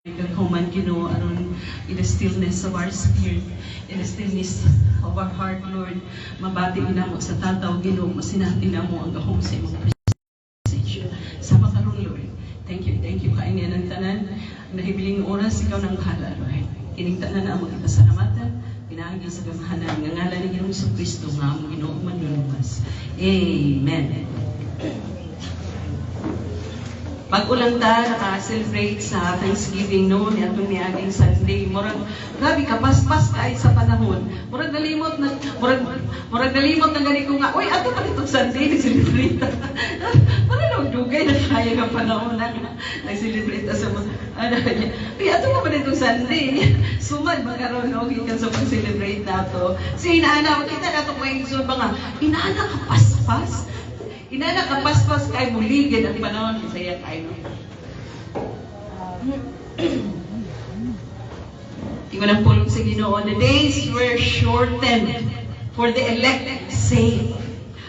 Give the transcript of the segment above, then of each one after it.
Human Ginoo aron in the stillness of our spirit, in the stillness of our heart, Lord, mabati namo sa tataw Ginoo, masinati namo ang gahom sa imong presensya. Sama karon, Lord. Thank you kaini ng tanan. Nahibiling oras ikaw nang bahala, Lord. Kining tanan na among ipasalamatan, pinaagi sa gamahanan nga ngalan ni Ginoong Kristo nga among Ginoo manluluwas. Amen. Pag-ulang ta, naka-celebrate sa Thanksgiving noon, atong niaging Sunday. Murag, grabe ka, paspas kahit sa panahon. Murag nalimot na gani ko nga, uy, ato pa itong Sunday, nag-celebrate. Para lang dugay na kaya ng panahon na nag-celebrate sa mga, uy, ato pa itong Sunday. Sumad, magkaroon, okay ka sa pag-celebrate na to. Si inaana, kita na ito kung yung mga, inaana ka paspas? Inana kapaspas kay muligid ang panahon Bisaya kayo. Tingnan ang pulong sa Ginoo. The days were shortened for the elect sake.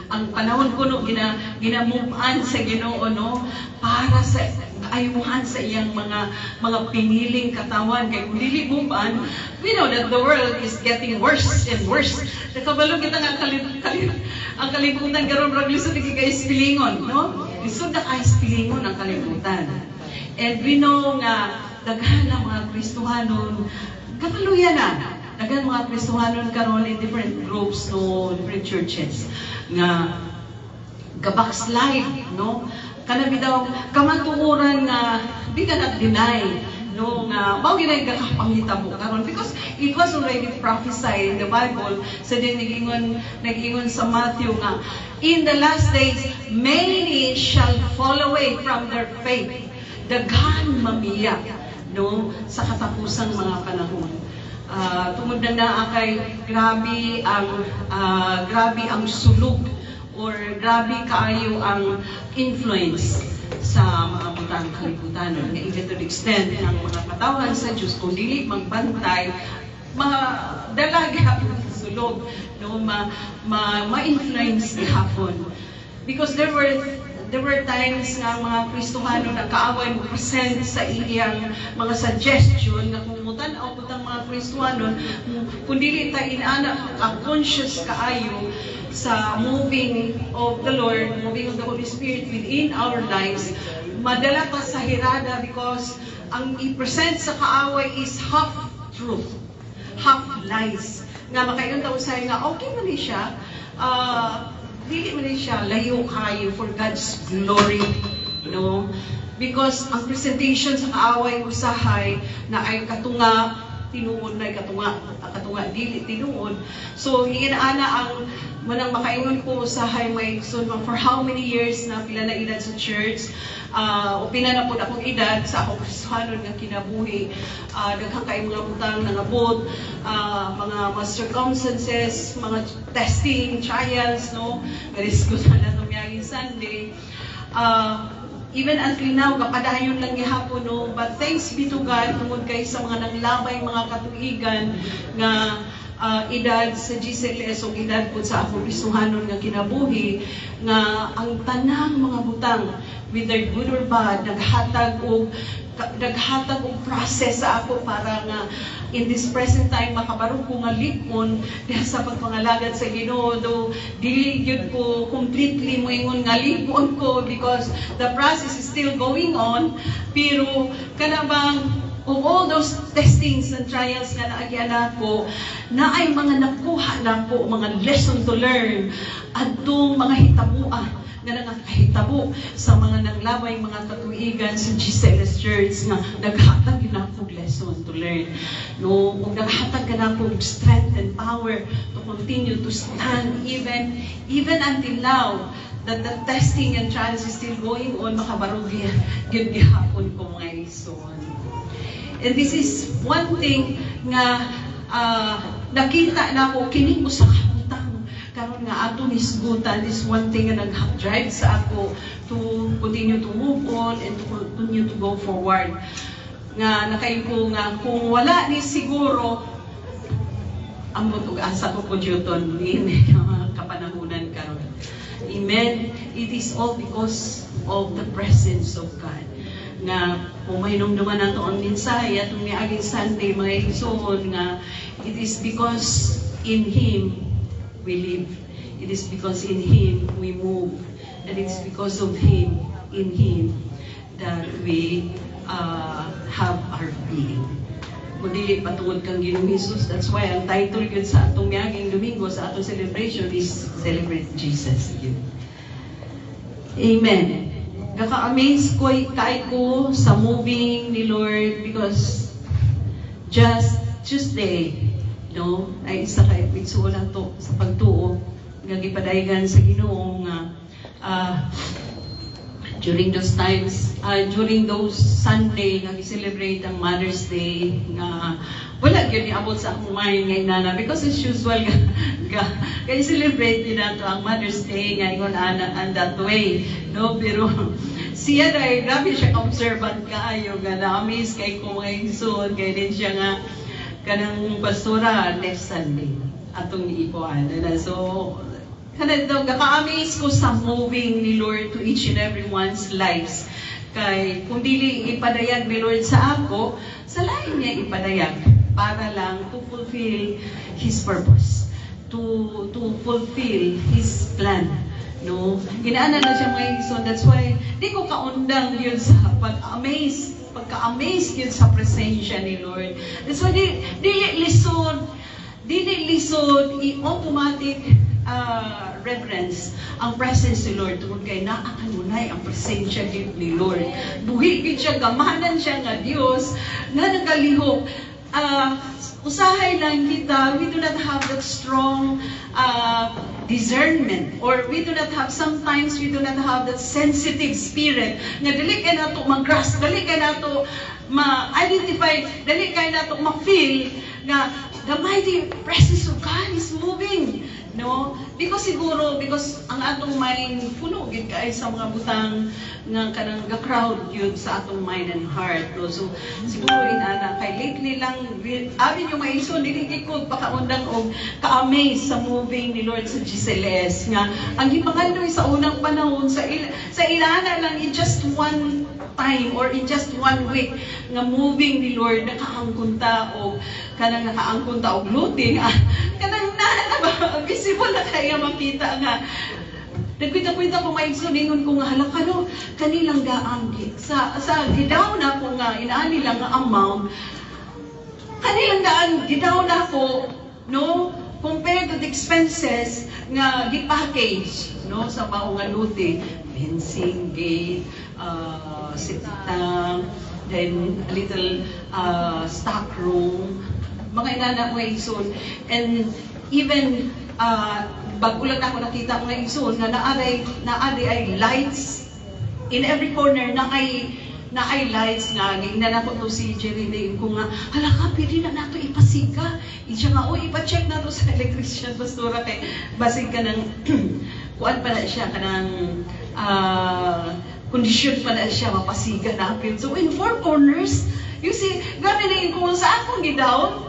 Ang panahon kuno ginamupan sa Ginoo no para sa ayuhan sa iyang mga piniling katawan kay kung dili mupan, we know that the world is getting worse and worse. Nakabalo kita nga ang kalibutan karon rag lisod kay ispilingon, no? Lisod na kay ispilingon ang kalibutan. And we know nga daghan ang mga Kristohanon kakaluyan na. Daghan mga Kristohanon karon in different groups no, different churches nga gabackslide, no? Kanabi daw kamatuoran nga di ka na-deny no nga mao ginay kakapangitabo karon because it was already prophesied in the Bible sa nag-ingon sa Matthew nga in the last days many shall fall away from their faith, daghan mamiyak no sa katapusang mga panahon. Tungod na kay grabe ang sulog or grabe kaayo ang influence sa mga butang kalibutan. Even to the extent ng mga katawan sa Diyos, kung dili magbantay, mga dalaga hapon sa sulog, no, ma-influence hapon. Because there were times nga mga Kristohano na kaaway mo present sa iyang mga suggestion na kung mutan-aw putang mga Kristohano, kung dili ta inaana conscious kaayo sa moving of the Lord, moving of the Holy Spirit within our lives, madala ka sa hirada because ang i-present sa kaaway is half truth, half lies. Nga makayon daw sa'yo nga, okay man siya, dili man siya, layo kayo for God's glory. No? Because ang presentation sa kaaway usahay na ay katunga, tinuod na katunga dili tinuod. So inaana ang manang makaingon ko usahay may so for how many years na pila na edad sa church, o pila na po akong edad sa akong Kristohanon nga kinabuhi, daghang kay mga butang nangabot, mga circumstances, mga testing, trials, no, nga na tumiyagin Sunday. Even until now, kapadayon lang gihapon, no? But thanks be to God, tungod kay sa mga nanglabay, mga katuigan, nga edad sa GCLS o edad po sa akong Kristohanon nga kinabuhi, nga ang tanang mga butang, whether good or bad, naghatag og process sa ako para nga in this present time makabarog ko nga likon diha sa pagpangalagad sa Ginoo. Though dili gyud ko completely moingon nga likon ko because the process is still going on, pero kanabang of all those testings and trials nga naagyan ko, na ay mga nakuha na ko, mga lesson to learn, adtong mga hitabuan nga nangahitabo sa mga nanglabay, mga katuigan sa GCLS Church nga naghatag na ko lesson to learn. No, kung naghatag na ko strength and power to continue to stand even until now, that the testing and trials is still going on, makabarog gyud gihapon ko mga ison. And this is one thing nga nakita na ko kining usa ka butang karon nga ato nisgutan. This one thing nga nag-drive sa ako to continue to move on and to continue to go forward. Nga nakayo ko nga kung wala ni siguro ang asa ko po juton din kapanahunan karon. Amen. It is all because of the presence of God. nga pumahinom naman nato ang mensahe atong niaging Sunday mga igsoon nga it is because in Him we live. It is because in Him we move. And it's because of Him, in Him, that we have our being. Kung dili patungod kang Ginoong Hesus, that's why ang title yun sa atong miaging Domingo, sa atong celebration is Celebrate Jesus. Amen. Kaka-amaze ko sa moving ni Lord because just Tuesday, no, ay isa kay pitsuon lang to sa pagtuo nga gipadayon sa Ginoo nga during those times, during those Sunday nga gi-celebrate ang Mother's Day nga wala gyud niabot sa akong mind nga inana because as usual kay celebrate din nato ang Mother's Day nga ingon ana and that way, no, pero siya dahil grabe siya observant kaayo nga na-amaze kay ko mga igsoon kay din siya nga kanang pastora next Sunday atong iipuan na so kana daw ka-amaze ko sa moving ni Lord to each and everyone's lives kay kung dili ipadayag ni Lord sa ako sa lain niya ipadayag para lang to fulfill His purpose, to fulfill His plan, no? Ginaana na siya mga igsoon, that's why di ko kaundang yun sa pagka-amaze yun sa presensya ni Lord. That's why dili lisod i-automatic reverence ang presence ni Lord tungkol kay naakanunay ang presensya ni Lord. Buhi gid siya, gamanan siya nga Dios nga nagalihok. Usahay lang kita, we do not have that strong discernment, or we do not have, sometimes we do not have that sensitive spirit nga dili kay nato mag-grasp, dali kay nato ma-identify, dali kay nato ma-feel nga the mighty presence of God is moving, no? Because ang atong mind puno gid kay sa mga butang nga kanang ga-crowd yun sa atong mind and heart, no? So siguro inana kay lately lang abi yung maison dili gid pakaundang og ka-amaze sa moving ni Lord sa GCLS nga ang gipangandoy sa unang panahon sa ilana lang in just one time or in just 1 week nga moving ni Lord nakaangkunta og looting kanang visible na kaya makita nga nagkwita-kwita ko maigsoon ingon ko nga halaka no kanilang gaang sa gidaw na ko nga inaani lang nga amount kanilang gaan gidaw na ko no compared to the expenses nga gi-package no sa mao nga looting, fencing gate, sitang, then a little stock room, mga inana mga igsoon. And even bago lang ako nakita mga igsoon nga naaday ay lights in every corner na ay lights nga gingnan ako to si Jerry ko nga halaka pili na nato ipasika siya nga ipa-check nato sa electrician pastora kay basig ka ng kuan pa na siya kanang kondisyon pa na siya mapasiga napin. So in 4 corners you see grabe na yung kung sa akong gidaw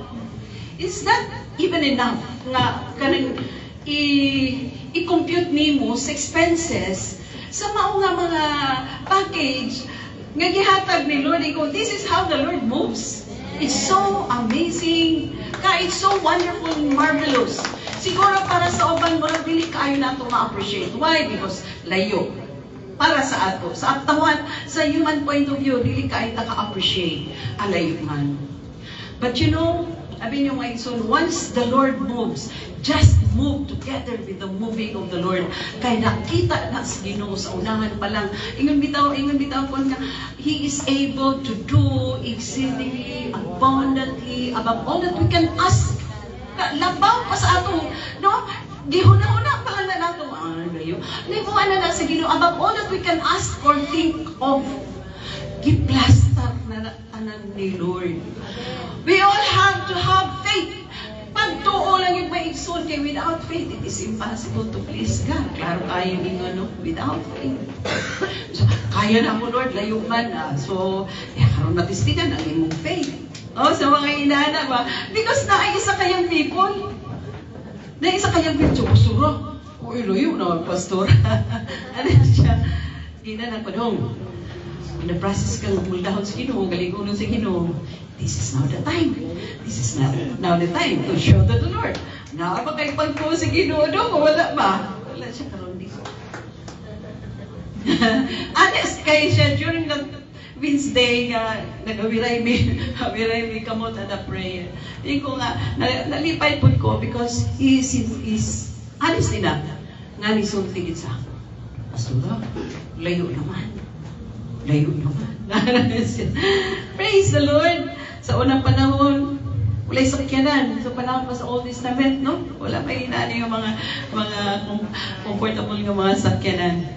is not even enough nga kanang i-compute nimo sa expenses sa mao nga mga package nga gihatag ni Lord. This is how the Lord moves. It's so amazing. It's so wonderful and marvelous. Siguro para sa uban mo lang dili kaayo nato ma-appreciate. Why? Because layo. Para sa ato, sa atawan, sa human point of view, dili kaayo ta ka-appreciate ang layo man. But you know, sabi niyo mga igsoon, once the Lord moves, just move together with the moving of the Lord. Kaya nakita na sa Ginoo sa unahan pa lang. Ingon bitaw ko nga, He is able to do exceedingly, abundantly, above all that we can ask. Labaw pa sa ato, no? Gihuna-una pa lang na nato. Libuan na sa Ginoo, above all that we can ask or think of. Giplastar na tanan ni Lord. We all have to have faith. Pagtuo lang yung maigsoon kay without faith, it is impossible to please God. Klaro kayo yung ano, without faith. So, kaya na mo Lord, layo man. Karoon matistigan ang imong faith. Sa mga inana ba? Because naisa kayang people. Naisa kayang people. Pastora. Layo na, pastor. Ano siya? Ina na pa dong. in the process kang muldahon sa Ginoo, galigunon sa Ginoo, this is now the time. This is now the time to show to the Lord. Nga ba kayo pagpo sa Ginoo do? Wala ba? Wala siya karon dito. Honest kayo siya during the Wednesday nga nagawiray mi kamot at a prayer. Hindi ko nga nalipay po ko because he is honest enough nga nisulti sa Pastora, layo naman. Praise the Lord. Sa unang panahon, wala'y sakyanan. Sa panahon pa sa Old Testament, no? Wala pa inani yung mga comfortable ng mga sakyanan.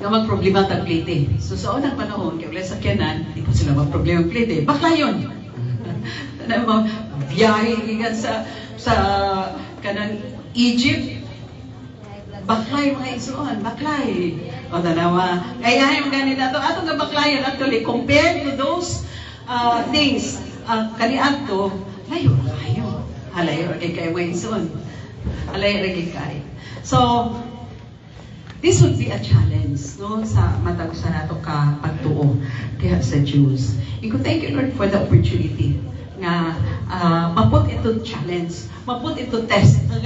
Nga magproblema tag plite. So sa unang panahon, kaya wala'y sakyanan, hindi po sila magproblema plite. Bakla yun. Biyahe ingat sa kanang Egypt. Baklay mga isuon, baklay. O tanawa. Kaya yung ganito, ato nga baklayan actually, compared to those things, kaniadto, layo. Halayo, kay mga isuon. Halayo, kay. So, this would be a challenge, no, sa matag sa nato ka pagtuo kaya sa Jews. Thank you, Lord, for the opportunity nga maput ito challenge, maput ito test ang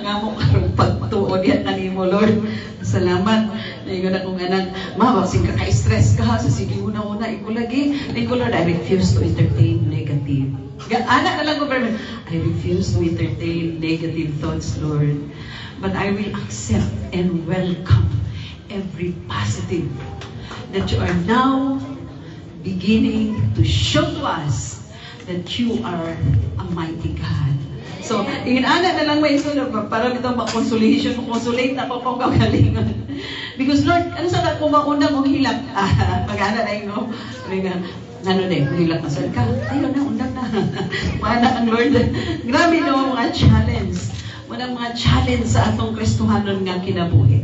amo karong pagtuo diyan kanimo, Lord. Salamat. Naingon akong anak, mawasing ka ka-stress ka sa sige una iko lagi. Lord, I refuse to entertain negative. Anak na lang ko, I refuse to entertain negative thoughts, Lord. But I will accept and welcome every positive that you are now beginning to show to us that you are a mighty God. So, inana na lang may isunod para dito consolate na po pong kagalingan. Because Lord, ano sa kung mauna mong hilak? Pag-ana na yun, no? Hilak na saan ka? Ayaw na, undak na. Paana ang Lord. Grabe no, mga challenge. Mga challenge sa atong Kristohanon nga kinabuhi.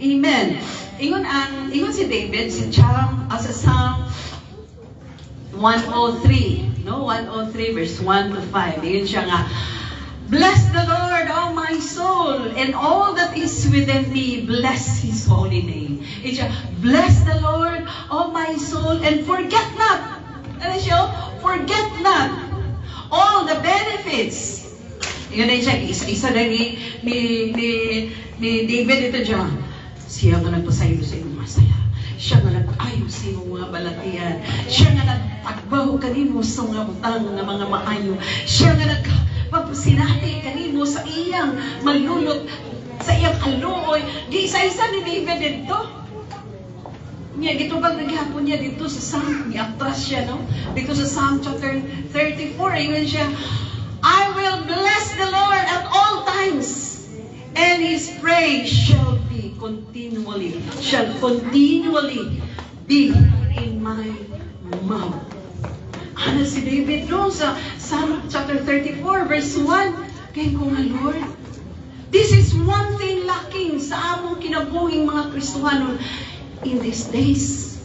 Amen. Ingon si David, sa Psalm 103, no? 103 verse 1 to 5. Ingon siya nga, bless the Lord, O my soul, and all that is within me, bless His holy name. Ingon siya, bless the Lord, O my soul, and forget not. Ano siya? Forget not all the benefits. Yun na siya, isa na ni David ito dyan. Siya nga nagpasayo sa iyong masaya. Siya nga nag-ayos sa iyong mga balatian. Siya nga nagpagbaho kanimo sa mga butang ng mga maayo. Siya nga nagpapasinati kanimo sa iyang malulot, sa iyang kaluoy. Di isa-isa ni David dito. Niya, dito bang naghapon niya dito sa Psalm, ni-atras siya, no? Dito sa Psalm chapter 34, yun siya, I will bless the Lord at all times, and His praise shall continually be in my mouth. Ano si David doon sa Psalm chapter 34 verse 1? Kaya ko nga, Lord, this is one thing lacking sa among kinabuhing mga Kristohanon in these days.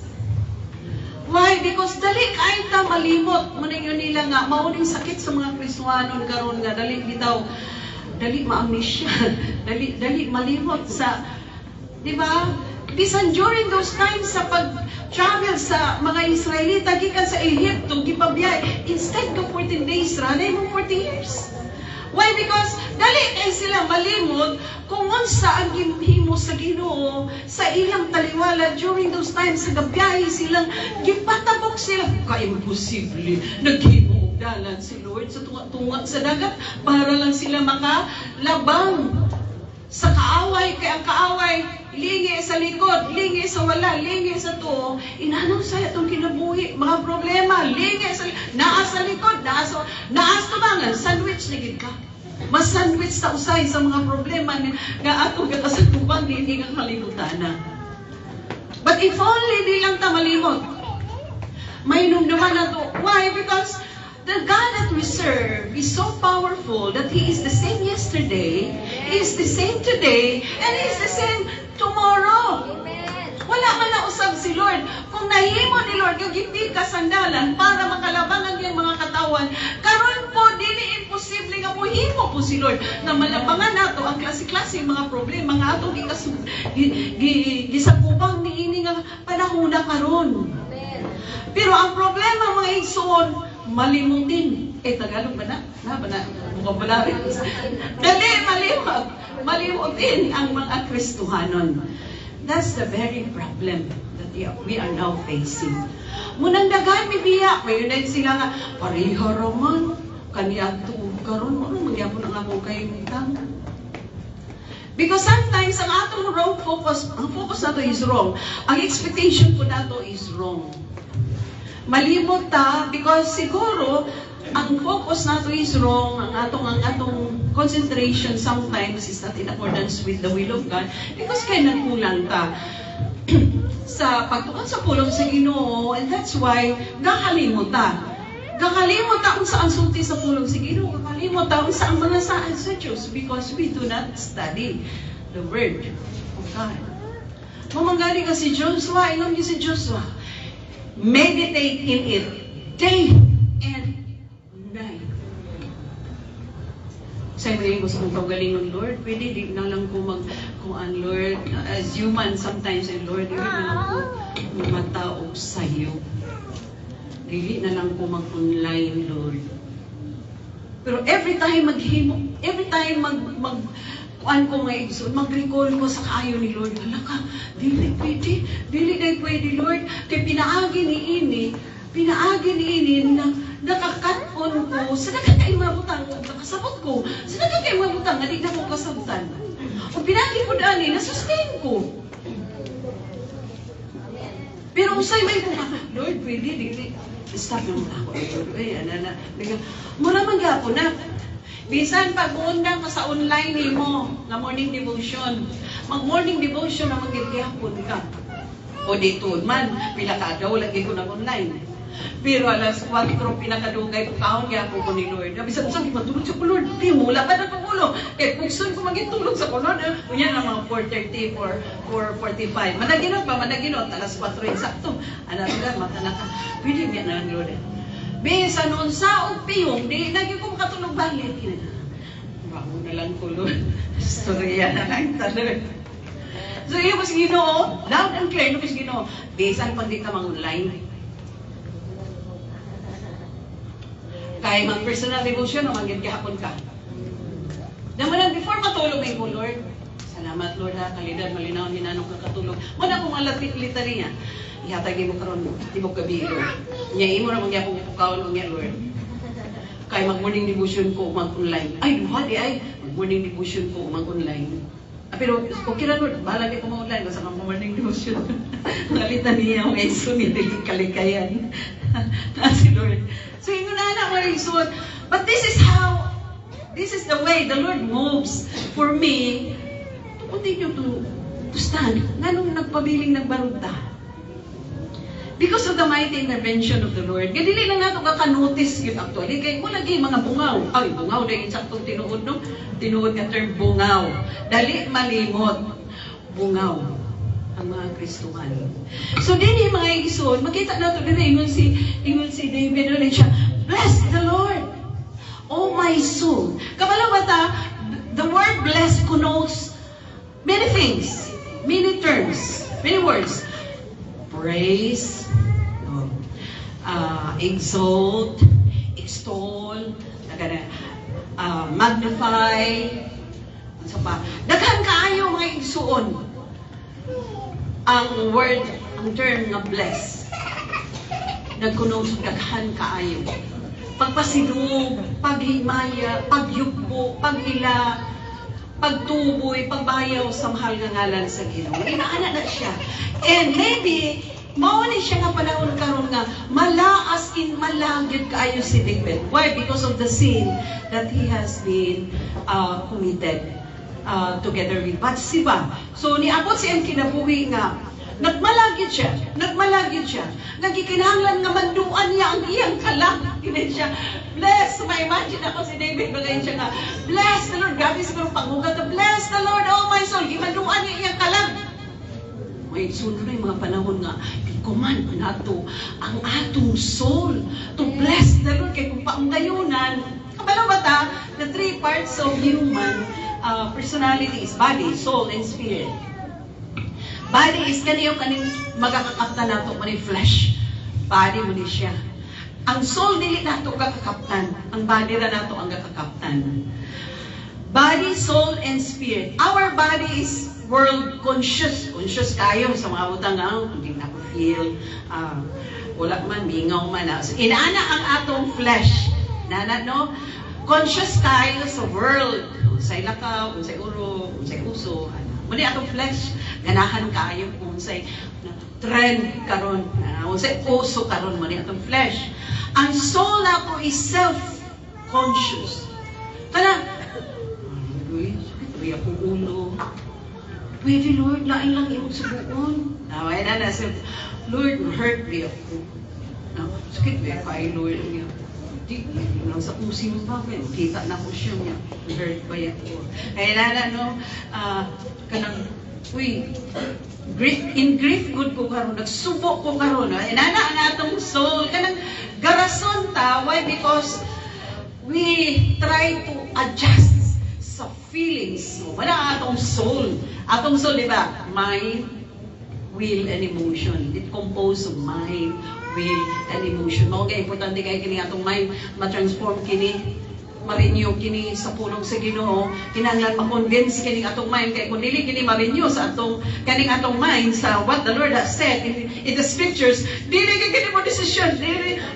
Why? Because dali kain ta malimot. Muna yun nila nga, mauning sakit sa mga Kristohanon karon nga, dali bitaw, dali ma-amnesia, dali malimot sa, di ba? Bisan during those times sa pag-travel sa mga Israelita, gikan sa Egypto, gipabiyay, instead of 14 days, ranay mo 40 years. Why? Because dali kay sila malimot kung unsa ang gihimo sa Ginoo sa ilang taliwala during those times sa gabiyahe silang gipatabok sila. Ka-imposible. Naghimo og dalan si Lord sa tunga sa dagat para lang sila makalabang sa kaaway. Kaya ang kaaway, lingi sa likod, lingi sa wala, lingi sa tuo. Inanaw sa itong kinabuhi, mga problema, lingi sa naa sa likod, naa sa tubangan, sandwich na gid ka. Mas sandwich ta usay sa mga problema nga atong kakasatuban hindi nga kalibutan na. But if only di lang ta malimot, may numduman na to. Why? Because the God that we serve is so powerful that He is the same yesterday, He is the same today, and He is the same tomorrow. Wala man na usab si Lord. Kung nahimo ni Lord yung gipi ka sandalan para makalabangan yung mga katawan, karon po dili posible nga mohimo po si Lord na malabangan nato ang klase-klase mga problema nga atong gisagubang niini nga panahon karon. Pero ang problema mga igsoon, malimutin. Tagalog ba na? Vocabulary. Dali, malimutin ang mga Kristohanon. That's the very problem that we are now facing. Munang dagan mi biya, mayon na sila nga pareha raman kaniya tuod karon mo magyapon ang among kayutan. Because sometimes ang atong wrong focus, ang focus nato is wrong. Ang expectation po nato is wrong. Malimot ta because siguro ang focus nato is wrong, ang atong concentration sometimes is not in accordance with the will of God because kay nagkulang ta sa pagtukan sa pulong sa Ginoo, and that's why gakalimot ta kung saan sulti sa pulong sa Ginoo, gakalimot ta kung saan mga saan sa Diyos because we do not study the Word of God. Mamanggali ka si Joshua, inom niyo si Joshua, meditate in it day and night. Sa mga gusto kong pagalingon, Lord, pwede di na lang ko kuan, Lord, as human sometimes, and Lord, dili na lang ko mataog sa iyo. Dili na lang ko mag-online, Lord. Pero every time kuan ko nga igsoon, mag-recall ko sa kaayo ni Lord, hala ka, dili pwede, Lord, kay pinaagi ni ini na nakakaton ko, sa nakakay mabutang, nakasabot ko, sa nakakay mabutang, nga di na ko kasabutan. O pinagi ko daan nasustain ko. Pero usay may buka, Lord, pwede, dili. Stop naman ako, Lord. Mura magyapon na. Bisan pag-uundang ka sa online mo, nga morning devotion. Mag-morning devotion na mag-gyapon ka. O dito man, pila ka daw, lagi ko na online. Pero alas 4 pinakadugay po kahon kaya po ni Lord. Bisan sa matulog sa Lord, di mula pa na pagulo. Pugson ko magitulog sa kulon. Unya na mga 4:30, 4:45. Managinot, alas 4 eksakto. Anak ka, matana ka. Pwede biya na lang Lord. Bisan noon sa piyong, di lagi ko makatulog balik. Bago na lang ko Lord. Storya na lang talaga. So iyo mas Ginoo, loud and clear no mas Ginoo. Bisan pag di ka mang-online. Kaya mag-personal devotion o mag-gihapon ka. Naman before matulog ay ko, Lord. Salamat, Lord, ha. Kalidad, malinaw, hinanong kakatulog. Muna kung litany niya. Ihatag mo karon tibok gabi, Lord. Niya, imo na magyapong ipukaon niya, Lord. Kaya mag-morning devotion ko, mag-online. Ay, duhadi ay. Mag-morning devotion ko, mag-online. Pero, okay na, Lord. Bahala kayo kung mag-online. Basta mag-morning devotion. Nalitan niya ang iso ni kalikayan. Si Lord. So, yun na mo reason. But this is the way the Lord moves for me to continue to stand. Ganong nagpabiling nagbarunta. Because of the mighty intervention of the Lord. Kaya dili lang nato kakanotice yun actually. Kaya mo lagi mga bungaw. Ay, bungaw na yung saktong tinuod, no? Tinuod nga term, bungaw. Dali malimot. Bungaw ang mga Kristuhan. So, din yung mga igsoon, makita nato din ingon si David, ulit siya, bless the Lord, oh my soul. Kabalo ba ta, the word bless connotes many things, many terms, many words. Praise, exalt, extol, magnify, ano pa, daghan kaayo mga igsoon. Ang word, ang term na bless, nagkunog daghan kaayo. Pagpasilog, paghimaya, pagyugbo, paghila, pagtuboy, pagbayaw sa mahal nga ngalan sa Ginoo. Inaana na siya. And maybe, mauni siya nga panahon karon nga malaas in malagid kaayo si David. Why? Because of the sin that he has been committed together with Bathsheba. So niabot siyang kinabuhi nga nagmalagid siya. Nagkikinahanglan nga manduan niya ang iyang kalang. Kinin siya, bless. Ma-imagine ako si David, bagayin siya nga, bless the Lord. Grabe siguro panghugat na, bless the Lord, oh my soul. Gimanduan niya iyang kalang. May sunod na yung mga panahon nga, i-command nato ang atong soul to bless the Lord. Kaya kung paunggayunan, kabalo ba ta, parts of human personality is body, soul, and spirit. Body is kaning magakakaptan nato man flesh. Body mo ni siya. Ang soul dili nato kakakaptan, ang body ra nato ang kakakaptan. Body, soul, and spirit. Our body is world conscious. Conscious kayo sa mga butang hindi na ko feel. Wala man, mingaw man. Inaana ang atong flesh. Nana, no? Conscious kayo sa world. Unsay lakaw, unsay uro, unsay uso. Muna atong flesh. Ganahan kayo kung unsay trend karon, unsay uso karon muna atong flesh. Ang soul ako is self-conscious. Kana, sakit akong ulo. Pwede, Lord, lain lang iyong subuon. Naway na, Lord, hurt me ako. Sakit ba kay Lord? Di lang sa pusi mo ba? Kita na ko siya niya. Hurt ba yan ko? Kaya na, no? Kanang, in grief good ko karon, nagsubo ko karon. Inana ang atong soul. Kanang garason ta. Why? Because we try to adjust sa feelings mo. Wala atong soul. Atong soul, di ba? Mind, will, and emotion. It composed of mind, will, and emotion. Okay, importante kayo kini atong mind, ma-transform kini, ma-renew kini sa pulong sa Ginoo. Kinahanglan ma-convince kini atong mind. Kaya kung dili kini ma-renew sa atong, kaning atong mind sa what the Lord has said in the scriptures, dili kini mo desisyon.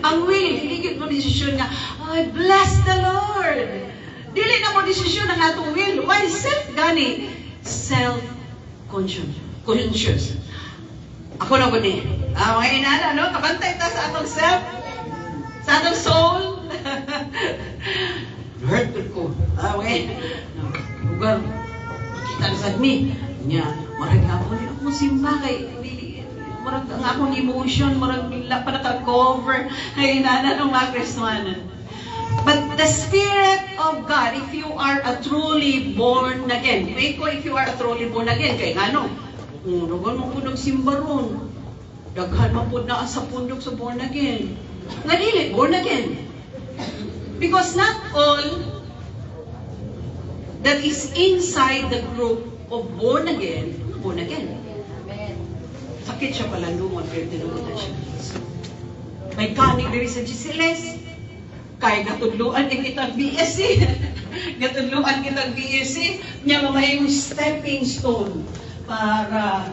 Ang will, dili mo desisyon nga, I bless the Lord. Dili na mo desisyon ang atong will. Why self gani? Self-conscious. Ako na ko ni. Mga inala, no? Kabantay ta sa atong self. Sa atong soul. Hurt ko. Okay. Lugar. Kita sa ni. Nya, marag ako. Hindi ako simba kay marag ang akong emotion. Marag pa naka-cover. Ay inala ng mga Kristohanan. But the Spirit of God, if you are a truly born again, wait ko if you are a truly born again, kay ano? Dagan mo po nagsimba ron. Daghan mo po na sa pundok sa born again. Nga dili, born again. Because not all that is inside the group of born again. Sakit siya pala lumon, pero tinugutan siya. May kanig diri sa Gisiles. Kaya gatudluan kitang BSC. Gatudluan kitang BSC. Niya mamay yung stepping stone para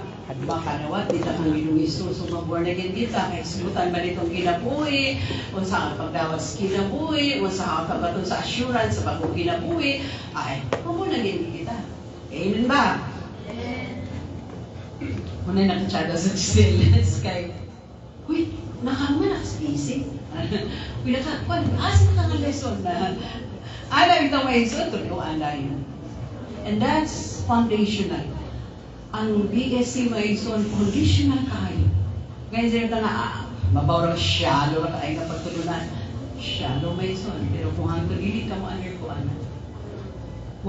baka nawat, di kang ginuwisto sa mga born again kita. Kaya sulutan ba nitong kinabuhi, o sa pagdawas kinabuhi, o sa kabaton sa assurance sa pagkong kinabuhi. Ay, born again kita. Amen ba? Muna nakatsada sa Gisiles. Kaya, nakaman na sa isip. Asin ka nga lesson na alam ito may lesson, tuloy yun. And that's foundational. Ang BSC may lesson, foundational kayo. Ngayon sila ka nga, mabawang shallow na kayo na pagtulunan. Shallow may lesson. Pero kung hanggang hindi ka mo-under ko,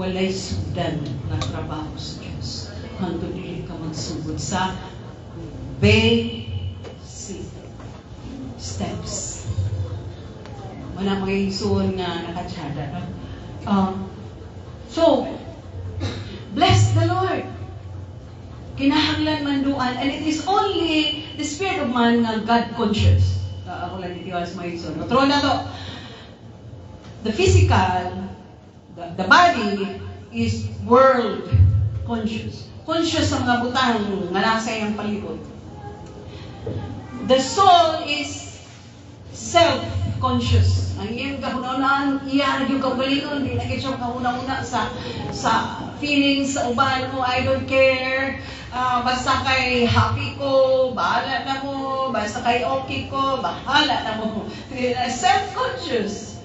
walay sudan na trabaho sa Diyos. Hanggang hindi ka magsugod sa basic steps. Wala mga isuon nga nakatsada. No? So, bless the Lord. Kinahanglan manduan. And it is only the spirit of man nga God conscious. Ako lang itiwas mga isuon. Tro na to. The physical, the body is world conscious. Conscious sa mga butang nga nasa iyang palibot. The soul is self-conscious. Ang iyong kahuna-unaan, iyan yung kaugalingon, di na kitsa kahuna-una sa feelings sa uban mo, I don't care, basta kay happy ko, bahala na mo, basta kay okay ko, bahala na mo. Self-conscious.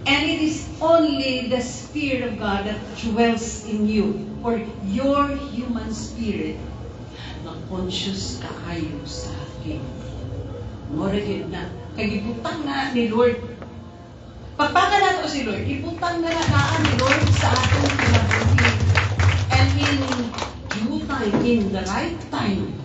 And it is only the Spirit of God that dwells in you, or your human spirit, na conscious kaayo sa akin. Moragid na. Kaya ibutang na ni Lord. Pagpaka na ito si Lord, ibutang na nakaan ni Lord sa atong kinabuhi. And in due time, in the right time,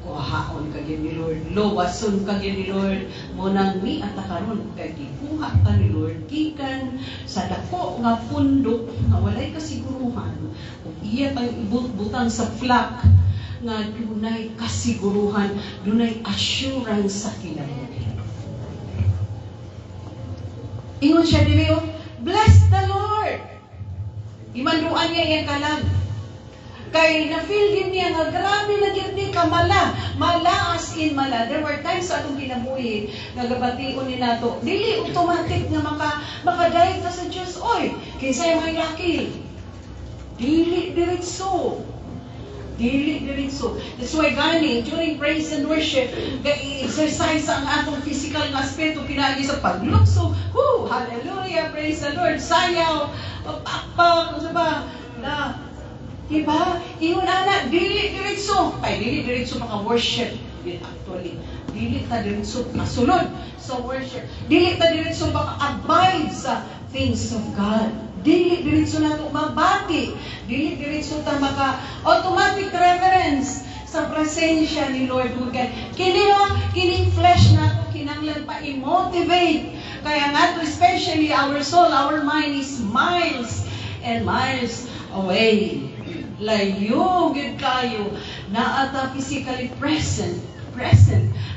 kung wahaon ka gyud ni Lord, lowason ka gyud ni Lord, munang ni atakaron kay gikuha ka ni Lord gikan sa dako nga pundok nga walay kasiguruhan ug iya tang ibutang sa flak nga dunay kasiguruhan, dunay assurance sa kinabuhi. Ingon siya dili, bless the Lord. Imanduan niya iyang kalag. Kay na-feel din niya nga grabe na gyud ni kamala. Mala as in mala. There were times sa atong kinabuhi nga gabation ni nato. Dili automatic nga makadayeg ta sa Dios. Oy, kinsa may lakil. Dili diretso. Dili diretso. That's why gani during praise and worship, ga-exercise ang atong physical nga aspeto pinaagi sa paglukso. Woo! Hallelujah! Praise the Lord! Sayaw! Pakpak! Ano ba? Na diba? Iyon anak, dili diretso. Ay, dili diretso maka-worship. Actually, dili ta diretso masulod sa worship. Dili ta diretso maka-abide sa things of God. Dili diretso na ito mabati. Dili diretso ta maka-automatic reverence sa presensya ni Lord God. Kining flesh na ito, kinanglan pa i-motivate. Kaya nga to, especially our soul, our mind is miles and miles away. Layo gid kayo na ata physically present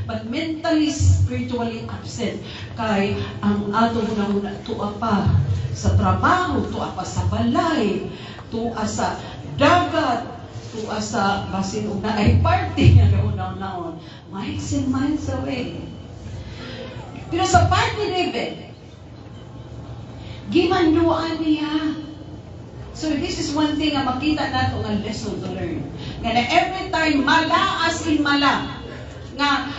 but mentally spiritually absent kay ang ato una tuwa pa sa trabaho, tuwa pa sa balay, tuwa sa dagat, tuwa sa basin og naay party nga naon miles and miles away. Pero sa part ni David, gimanduan niya. So this is one thing nga makita nato nga lesson to learn. Nga na every time mala as in mala. Nga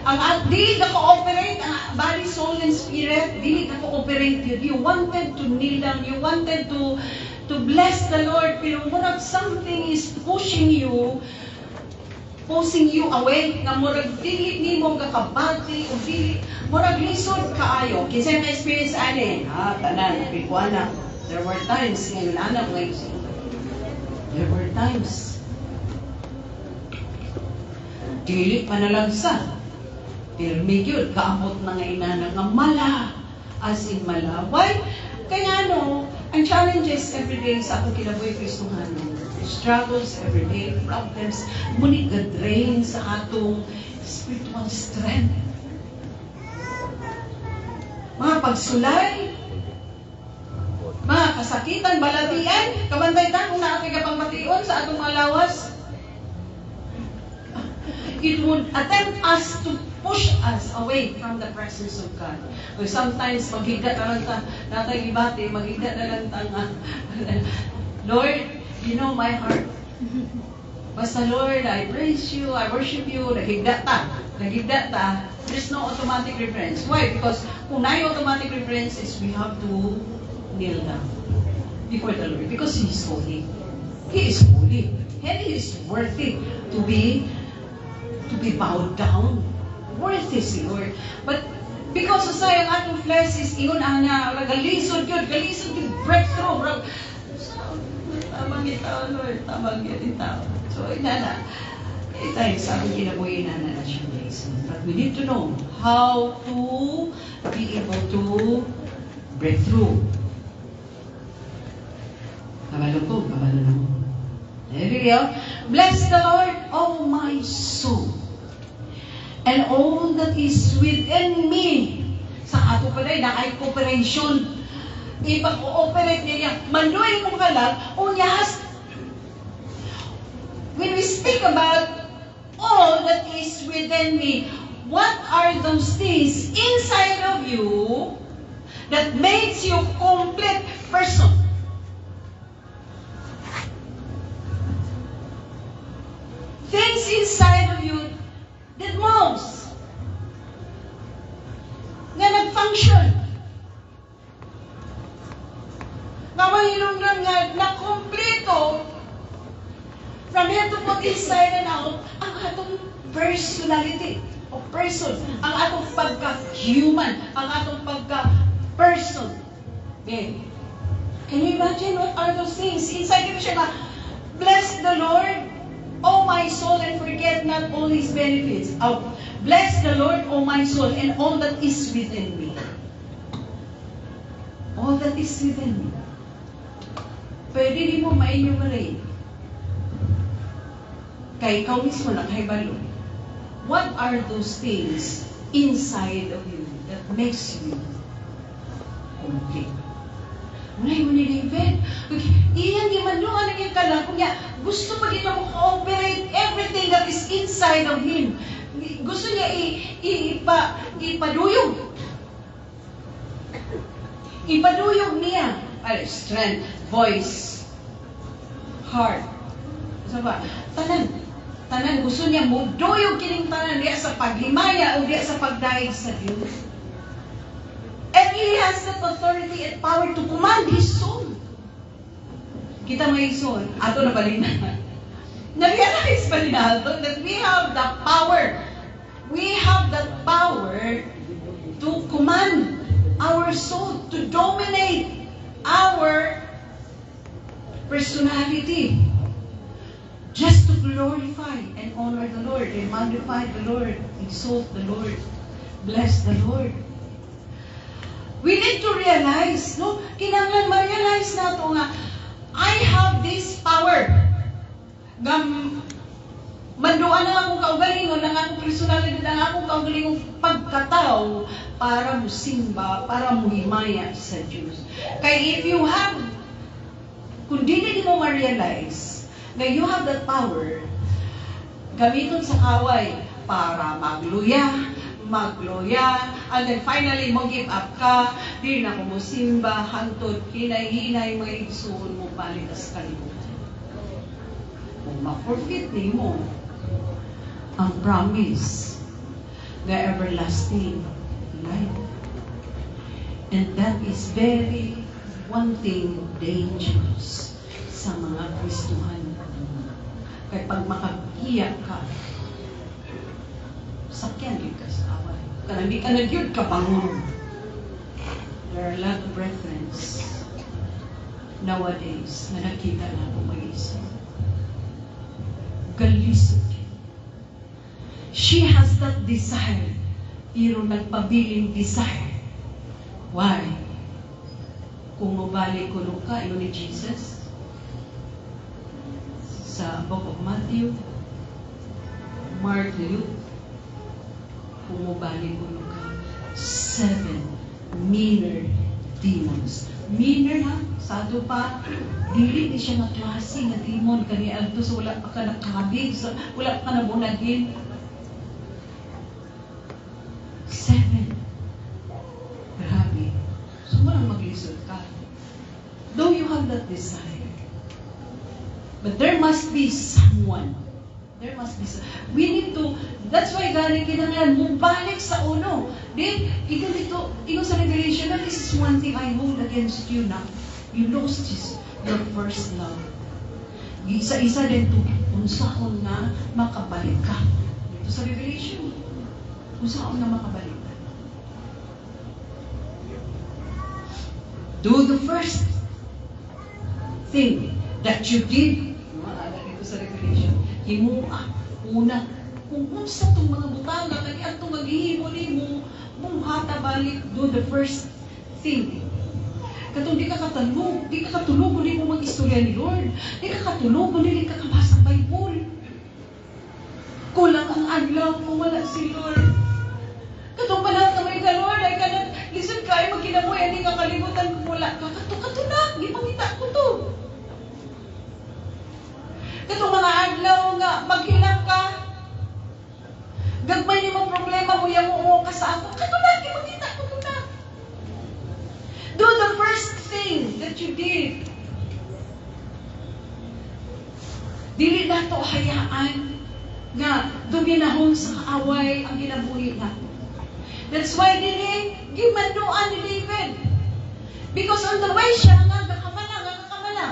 ang dili ka cooperate ang body, soul, and spirit, dili ka cooperate yun. You wanted to kneel down, you wanted to bless the Lord, pero murag something is pushing you away, nga murag dili nimo kakabati o dili murag lisod kaayo. Kinsa may experience ani? Tanan bikuana. There were times, ngayon anak ngayon. There were times. Dili pa nalagsa. Pirmi yun, kaamot na nga inana nga mala. As in mala. Why? Kaya ang challenges everyday sa akong kinabuhi Kristohano. Struggles everyday, problems, muni ga-drain sa atong spiritual strength. Mga pagsulay, mga kasakitan, balatian, kabantay ta kung naatay ka pangmation sa atong mga lawas. It would attempt us to push us away from the presence of God. Or sometimes, maghigda na lang ta, natay ibati, maghigda na lang ta nga, Lord, you know my heart. Basta Lord, I praise you, I worship you, naghigda ta. There's no automatic reference. Why? Because kung na automatic reference is we have to kneel down before the Lord because He is holy. He is holy. And He is worthy to be bowed down. Worthy si Lord. But because sa sayang atong flesh is ingon ana galisod yun, breakthrough. Tamang itaw, Lord. Tamang itaw. So, inana. Tayo sa aking kinabuhi na siya, guys. But we need to know how to be able to break through. Kabalo na mo. Hallelujah. Bless the Lord, oh my soul, and all that is within me. Sa ato pa rin, na ay cooperation. Ipag-ooperate niya. Manduin mo ka lang, unyas. When we speak about all that is within me, what are those things inside of you that makes you complete person? Things inside of you that moves, nga nag-function, nga mahilunggan nga na-kompleto from here to put inside and out ang atong personality o person, ang atong pagka-human, ang atong pagka-person. Okay. Can you imagine what are those things? Inside of siya nga, bless the Lord. O my soul, and forget not all His benefits. Oh, bless the Lord, O my soul, and all that is within me. All that is within me. Pwede di mo ma-enumerate. Kaya ikaw mismo nakahibalo. What are those things inside of you that makes you complete? Mulay mo ni David, iyan di man doon ang iyang kalakong niya. Gusto pa din mo cooperate everything that is inside of him. Gusto niya ipaduyog. Ipaduyog niya. Strength, voice, heart. Saba, tanan gusto niya mo duyog kining tanan diya sa paghimaya o diya sa pagdaig sa Dios. And He has that authority and power to command His soul. Kita may soul, ato na balinahan. Na-realize pa rin natin that we have the power. We have that power to command our soul, to dominate our personality. Just to glorify and honor the Lord, and magnify the Lord, exalt the Lord, bless the Lord. We need to realize, no? Kinanglan ma-realize na ito nga, I have this power. Manduan na akong kaugalingon, ang akong personalidad, ang akong kaugalingon pagkatao para musimba, para muhimaya sa Diyos. Kaya if you have, kung di mo ma-realize, na you have that power, gamiton sa kaway para magluya, and then finally, mag-give up ka, di na ko musimba, hantod, hinay-hinay, mga igsuon mo, palitas kalimutan. Kung ma-forfeit ni mo ang promise na everlasting life. And that is very one thing dangerous sa mga Kristuhan. Kaya pag makagiyak ka, sakyan yun ka sa away. Kaya hindi ka nagyod ka bangon. There are a lot of brethren nowadays na nakita na ako mag-isip. Galisod. She has that desire, pero nagpabiling desire. Why? Kung mabalik ko ka, yun ni Jesus, sa Book of Matthew, Mark, Luke, kung mabalik ko ka, 7 meaner demons. Meaner ha? Sa ato pa, dili ni siya na klase na demon kani adto so wala pa ka nakabig, so wala pa ka nabunagin. 7. Grabe. So walang maglisod ka. Though you have that desire, but there must be someone. There must be someone. We need to, that's why gani kinahanglan mo balik sa uno. Then, ito sa Revelation, that this is one thing I hold against you now. You lost your first love. Isa-isa din to, unsaon na makabalik ka. Ito sa Revelation. Unsaon na makabalik ka. Do the first thing that you did. Ito sa Revelation. Himua, una, kung unsa itong mga butanga, kaya itong maghihimo ni mo, mong hata balik, do the first thing. Katong di ka katulog, hindi mo mag-istorya ni Lord. Di ka katulog, hindi ka kabasa ng Bible. Kulang ang adlaw kung wala si Lord. Katong panahon ka may ka, Lord, ay kanat, listen ka, ay magkinamoy, hindi ka kalimutan kung wala ka. Katunak, di pangita ko to. Katong mga adlaw nga, maghilak ka, gagmay ni mong problema mo, yung mo ka sa ako, katunak, di pangita ko to na. Do the first thing that you did. Dili na to hayaan nga dominahon sa kaaway ang ginabuhi natin. That's why dili gimanuan ni David. Because on the way siya nga kakamala.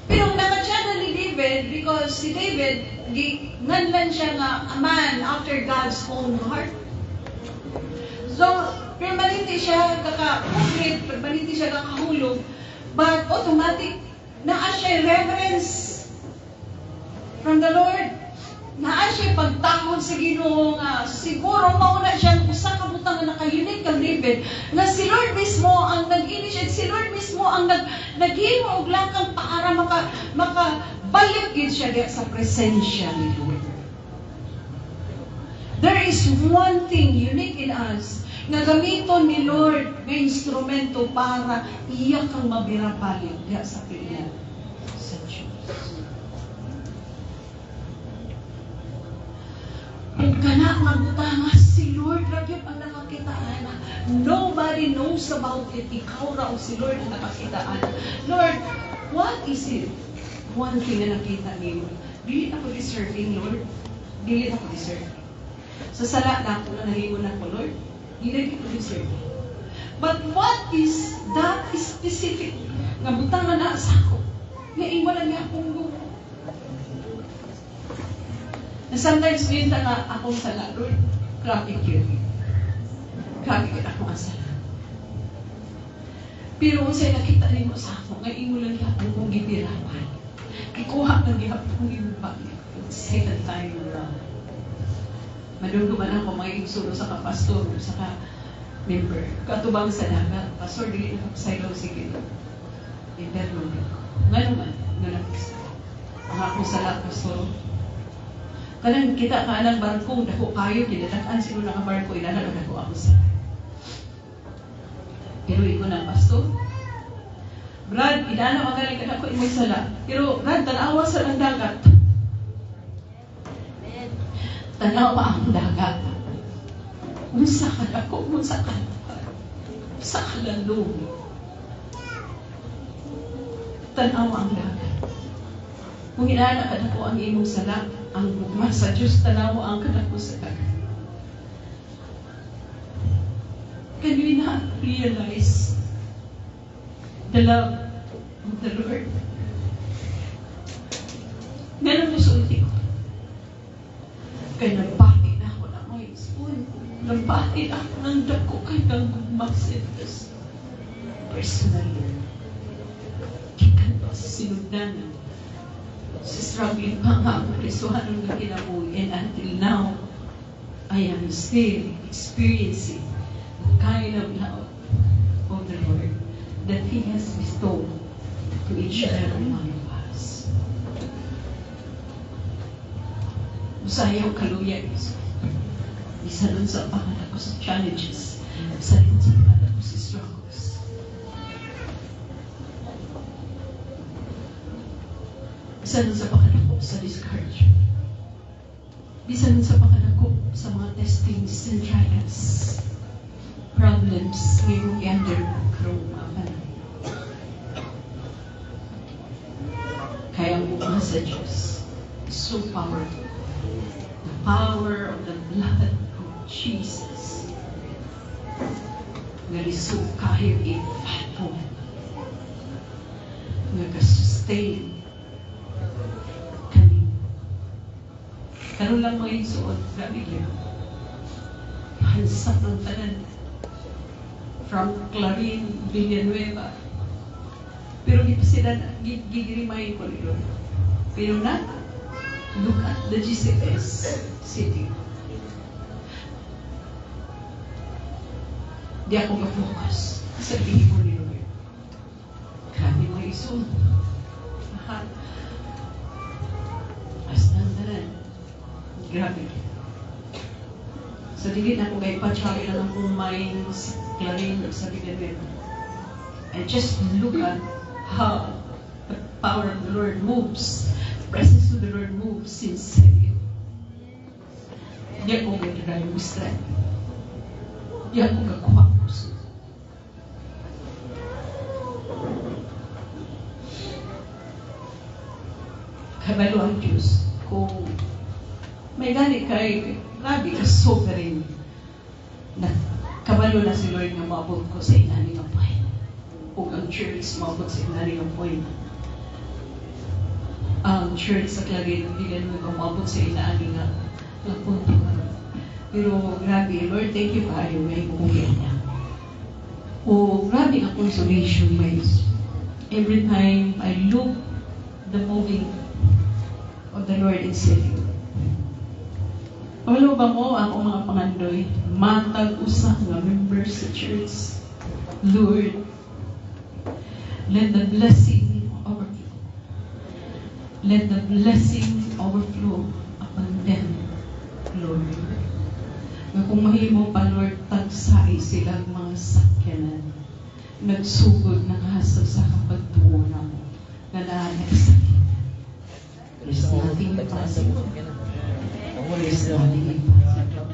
Pero nakachana ni David because si David nganlan siya nga a man after God's own heart. So, permanente siya kaka-complete, permanente siya kakahulog, but automatic, naa siya reverence from the Lord. Naa siya pagtahon sa Ginoo nga siguro mauna siya usa ka butang nga naka-unique ka ribbon nga si Lord mismo ang nag-initiate, si Lord mismo ang naghimo og lakang para makabalik gid siya diha sa presensya ni Lord. There is one thing unique in us nga gamiton ni Lord nga instrumento para iya kang mabirabalik diha sa pilihan sa Diyos. Kung kana magtanga si Lord lagi ang nakakitaan. Nobody knows about it. Ikaw ra o si Lord ang nakakitaan. Lord, what is it? One thing na nakita niyo. Dili ako deserving, Lord. Dili ako deserving. Sa sala na ako na nahimo na ko, Lord. Dili ako deserving. But what is that specific nga butang na sa ako? Nga iwala niya akong lupa. And sometimes, minta nga akong sala, Lord, grabe yun. Grabe yun akong asala. Pero kung sa'yo nakita rin mo sa ako, ngayon mo lang yapon kong gibirapan. Ikuha ng yapon kong gibirapan. Second time around. Madungduman ako mga igsulo sa kapastor, sa ka-member. Katubang sa dagat, pastor, dili na kapasaylaw sige. Interno ko. Nga naman, nga nag-isa. Ang akong sala, pastor, kanang kita ka ng barko, dako kayo, kinatakaan sino nga barko, inalaga dako ako sa. Pero iko ng pastor. Brad, inana magaling ka dako imong sala. Pero Brad, tanawa sa ng dagat. Tanawa ang dagat. Unsa ka dako, unsa ka. Sa kalalong. Tanawa ang dagat. Kung inana ka dako ang imong sala, ang bugma sa Diyos tanawa ang kadako sa dagat. Can we not realize the love of the Lord? Meron mo sulti ko. Kaya nabati na ako ng mga spoon. Nabati na ako ng dako kay ng bugma sa Diyos. Personally. Kikan pa sa sinugdanan. Sa struggling pa nga ako presuhanon na kinabuhi. And until now, I am still experiencing the kind of love of the Lord that He has bestowed to each and every one of us. Usayaw kaluya iso. Isa dun sa pangalan ko sa challenges. Isa dun sa pangalan ko sa struggles. Isa dun sa pangalan ko sa discouragement. Isa dun sa pangalan ko sa mga testings and trials. Problems ngayong i-undergrow naman. Kaya ang buka sa Diyos is so powerful. The power of the blood of Jesus. Nga lisog kayo i-fatong. Nga ka-sustain. Kani. Karoon lang mga insuot. Grabe yun. Hansak ng tanan. From Clarín, Villanueva. Pero di pa sila gigirimayin ko nilo. Pero na, look at the GCS city. Di ako ka-focus sa ko nilo. Grabe mga iso. Lahat. As nandaran. Grabe. So, digit na ako kay Pachawi lang akong mind sa Clarín sa Villanueva. And just look at how the power of the Lord moves, the presence of the Lord moves inside you. Di ako gagawin mo strength. Di ako gagawa mo. Kabalo ang Diyos kung may gani kay grabe ka sovereign na kabalo na si Lord nga maabot ko sa inani nga point. O ang church maabot sa inani nga point. Ang church sa Clarín Villanueva maabot sa inani nga punto. Pero grabe, Lord, thank you for your way mo niya. O grabe ang consolation ways. Every time I look the moving of the Lord and Savior. Walo ba mo ang mga pangandoy? Matag usa nga members sa church. Lord, let the blessing overflow. Let the blessing overflow upon them, Lord. Nga kung mahimo pa, Lord, tagsay silang mga sakyanan. Nagsugod na kahasag sa kapagtuo na mo. Nalahanap sa sakyanan. There's nothing impossible. There's nothing impossible.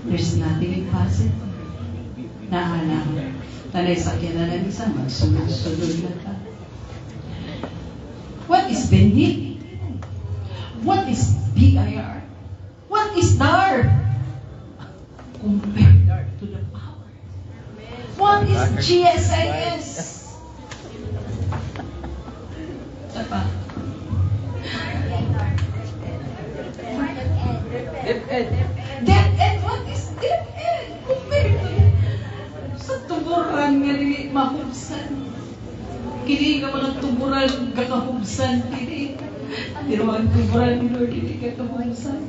There's nothing impossible. Nahanap. Tanay sakyanan na isa, magsunod-sunod na ta. What is beneath? What is BIR? What is DAR? Compared to the power. What is GSIS? Apa? DepEd. What is DepEd? Compared to sa tuburan nga rin mahubsan. Kini ka mga tuburan kakahubsan. Kini. Pero ang tuburan ni Lord, hindi kakahubsan.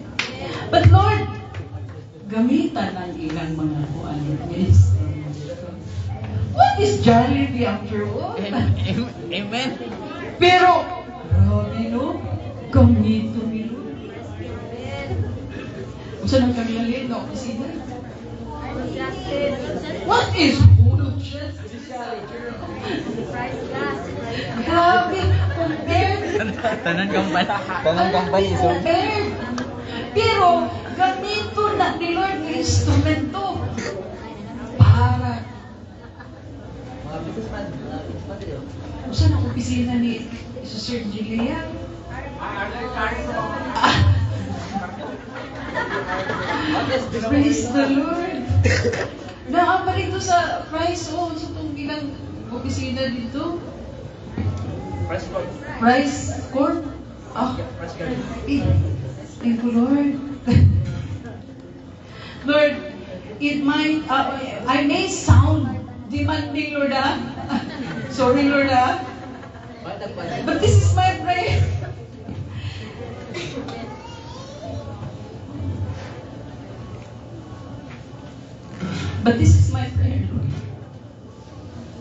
But Lord, gamitan ang ilang mga kuan. Yes. What is Jollibee after all? Amen. Pero, grabe no? Gamito ni Lord. Kung saan ang kamilalin na opisina? What is Hulu Justice? Grabe, compared. Tanan kampanya. Compared. Pero, gamito na ni Lord ng instrumento para kung saan ang opisina ni Sir Julia? Praise the Lord. Naapa dito sa Price, sa itong ilang opisina dito. Price Court? Thank you, Lord. Lord, it might, I may sound demanding, Lord, Sorry, Lord, but this is my prayer. But this is my prayer, Lord.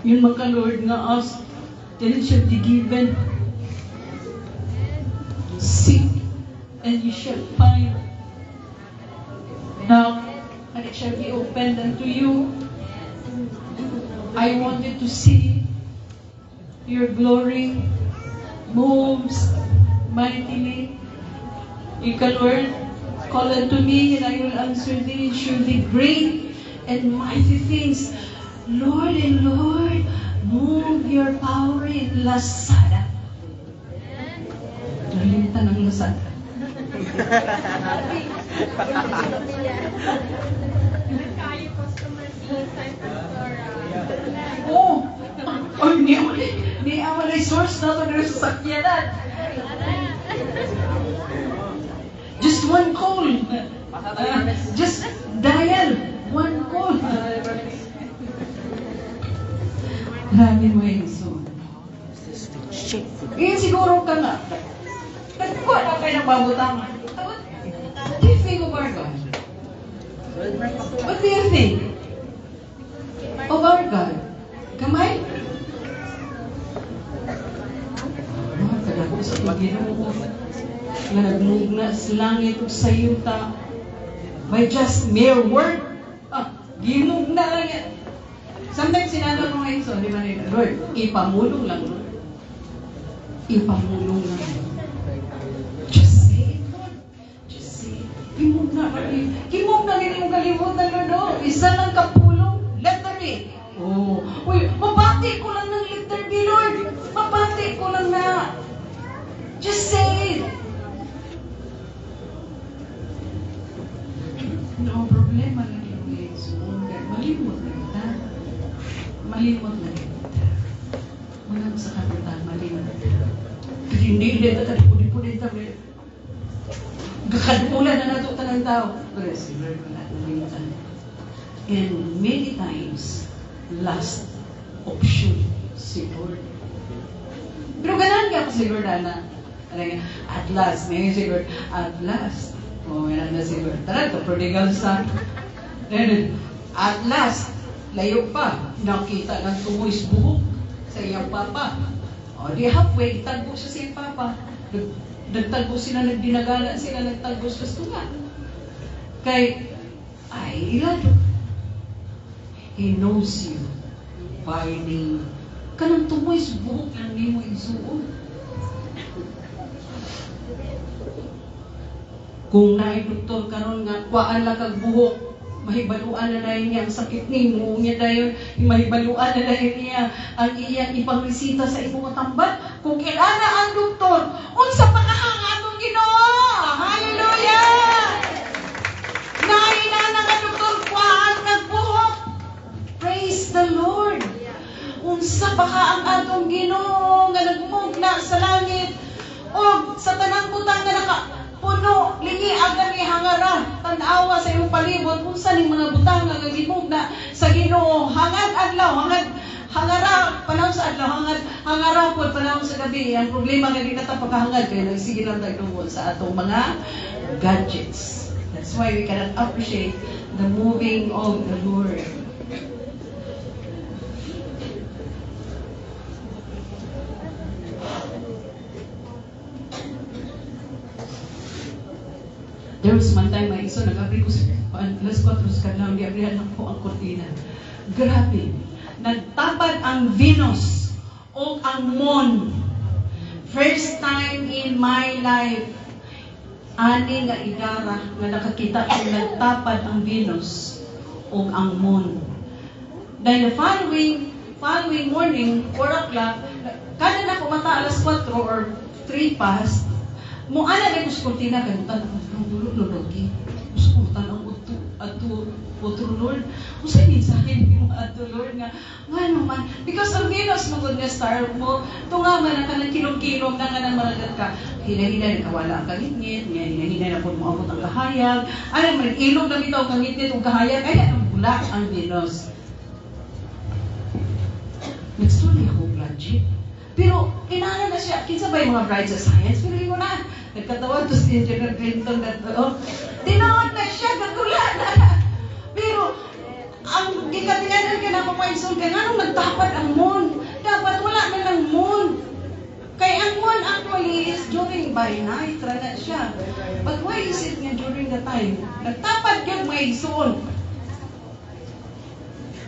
Yun man ka, Lord, nga ask, then it shall be given. Seek, and you shall find. Knock, and it shall be opened unto you. I wanted to see your glory moves mightily. Ika, Lord, call unto me, and I will answer thee. Surely great and mighty things. Lord and Lord, move your power in Lazada. Nalimutan ng Lazada. Oh, ni ang resource na ito na sa sakyanan. Just one call. Just dial. One call. Grabe mo yung son. Ngayon siguro ka nga. Nagkuha na kayo ng babutang. What do you think of our God? What do you think of our God? Kamay? Kadako sa Ginoo nga nagmugna sa langit ug sa yuta by just mere word. Ginugna lang yan. Sometimes sinanong mo ngayon, so, di ba nila, Lord, ipamulong lang, Lord. Ipamulong lang. Just say it, Lord. Just say it. Kimugna lang. Kimugna lang yung kalimutan, Lord. Oh. Isa lang kapulong, letter A. Oh. Uy, mabati ko lang ng letter B, Lord. Mabati ko lang na. Just say it. No problema lang yung Yesus. Malimot na kita. Malimot na kita. Wala sa kapitan, malimot. Hindi ito talipudi-pudi tabi. Gakadulan na nato tanang tao. Pero si Lord wala nalimutan. And many times, last option si Lord. Pero ganan ka si Lord, Ana. At last, may siguro, at last. O, may na siguro. Tara, the prodigal son. Then, at last, layo pa, nakita ng tumoy's buhok sa iyang papa. O, di halfway, tagbo siya sa iyang papa. Nagtagbo sila, nagdinagala sila, nagtagbo sa tunga. Kay, ay, ilado. He knows you by name. Kanang tumoy's buhok lang ni mo isuon. Kung naay doktor karon nga kuan lang kag buhok, mahibaluan na dayon niya ang sakit nimo, niya dayon mahibaluan na dayon niya ang iyang ipangresita sa imong tambat. Kung kilala ang doktor, unsa pa kahang atong Ginoo? Hallelujah! Naina na nga doktor kuan kag buhok. Praise the Lord. Unsa pa ka ang atong Ginoo nga nagmugna sa langit o sa tanang butang nga naka puno, lingi, agad ni hangara, tanawa sa iyong palibot, kung saan yung mga butang nga gimugna sa Ginoo, hangad adlaw, hangara, panahon sa adlaw, hangara po, panahon sa gabi. Ang problema nga di nata pagkahangad, kaya nagsige lang tayo tungkol sa atong mga gadgets. That's why we cannot appreciate the moving of the Lord. There was one time, may iso, nag-abri ko sa alas 4 sa kanlang, di-abrihan lang po ang kortina. Grabe. Nagtapad ang Venus o ang Moon. First time in my life, ani nga igara nga nakakita ko nagtapad ang Venus o ang Moon. Then the following morning, 4 o'clock, kada na kumata alas 4 or 3 past, mo ana na ko sa kortina kay mutan ang lologi. Gusto ko tanong utro Lord. Usa ni sa akin mo adto Lord nga ngano man because ang Venus mo nga star mo tunga man ang kanang kilom-kilom na nga maragat ka. Hina-hina kawala ang kangit-ngit, hina-hina na pud mo abot ang kahayag. Ay man ilog na bitaw kangit-ngit ug kahayag ay ang bulak ang Venus. Nagsulit ako project. Pero, kinala na siya. Kinsa ba yung mga brides sa science? Pero ko na. Nagkatawa to si Engineer Clinton na to. Tinawag na siya. Nagula na. Pero, ang gikatinganan ka na papainsun ka, nga nung nagtapad ang moon. Dapat wala na ng moon. Kaya ang moon actually is during by night. Rana siya. But why is it nga during the time? Nagtapad yung may sun.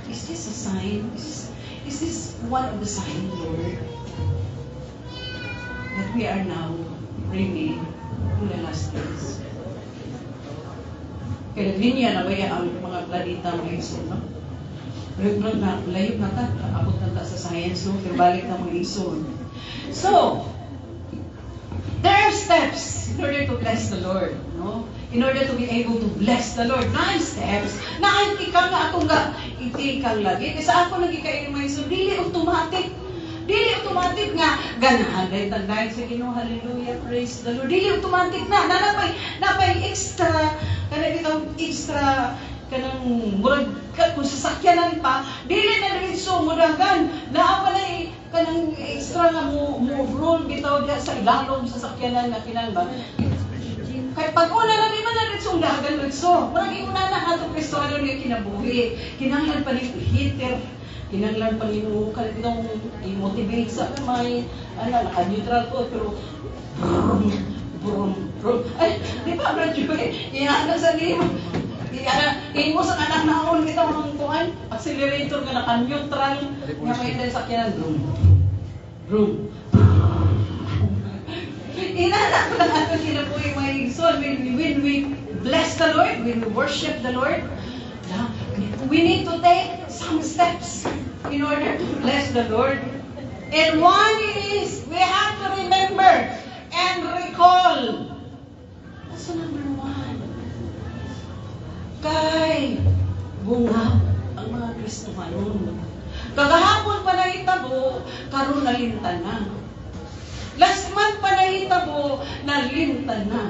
Is this a sign? Is this one of the signs, Lord? That we are now really in the last days. Kaya linya na ba ang mga planeta mga iso, no? Layo na ta, abot na ta sa science, no? Pero balik na mga iso. So, there are steps in order to bless the Lord, no? In order to be able to bless the Lord. 9 steps. Naantikang nga akong itikang lagi. Kasi ako lagi kayo mga iso, dili automatic. Dili automatic nga ganahan dahil tagdahin sa Ginoo, hallelujah, praise the Lord. Dili automatic na napay extra kanang extra kanang murag kung sasakyanan pa, dili na diretso mudagan. Naa pa na kanang extra nga mo roll bitaw diya sa ilalom sa sakyanan nga kinahanglan. Kay pag una na di man na diretso dagan diretso. Murag una na ato Kristo ano ni kinabuhi. Kinahanglan pa ni heater. Kinanglan Panginoon ka itong i-motivate sa kamay. Naka-neutral ko, pero brum. Ay, di ba, Brad Joy? Iyaana sa nimo. Imo sa anak naon kita mga kuhan. Accelerator nga naka-neutral. Nga may dahil sakyanan. Brum. Inaanak ko lang ato kinabuhi mga igsoon. When we bless the Lord, when we worship the Lord, we need to take some steps in order to bless the Lord. And one is, we have to remember and recall. So number 1, kay bunga ang mga Kristohanon. Kagahapon pa na itabo, karon nalintan na. Last month pa na itabo, nalintan na.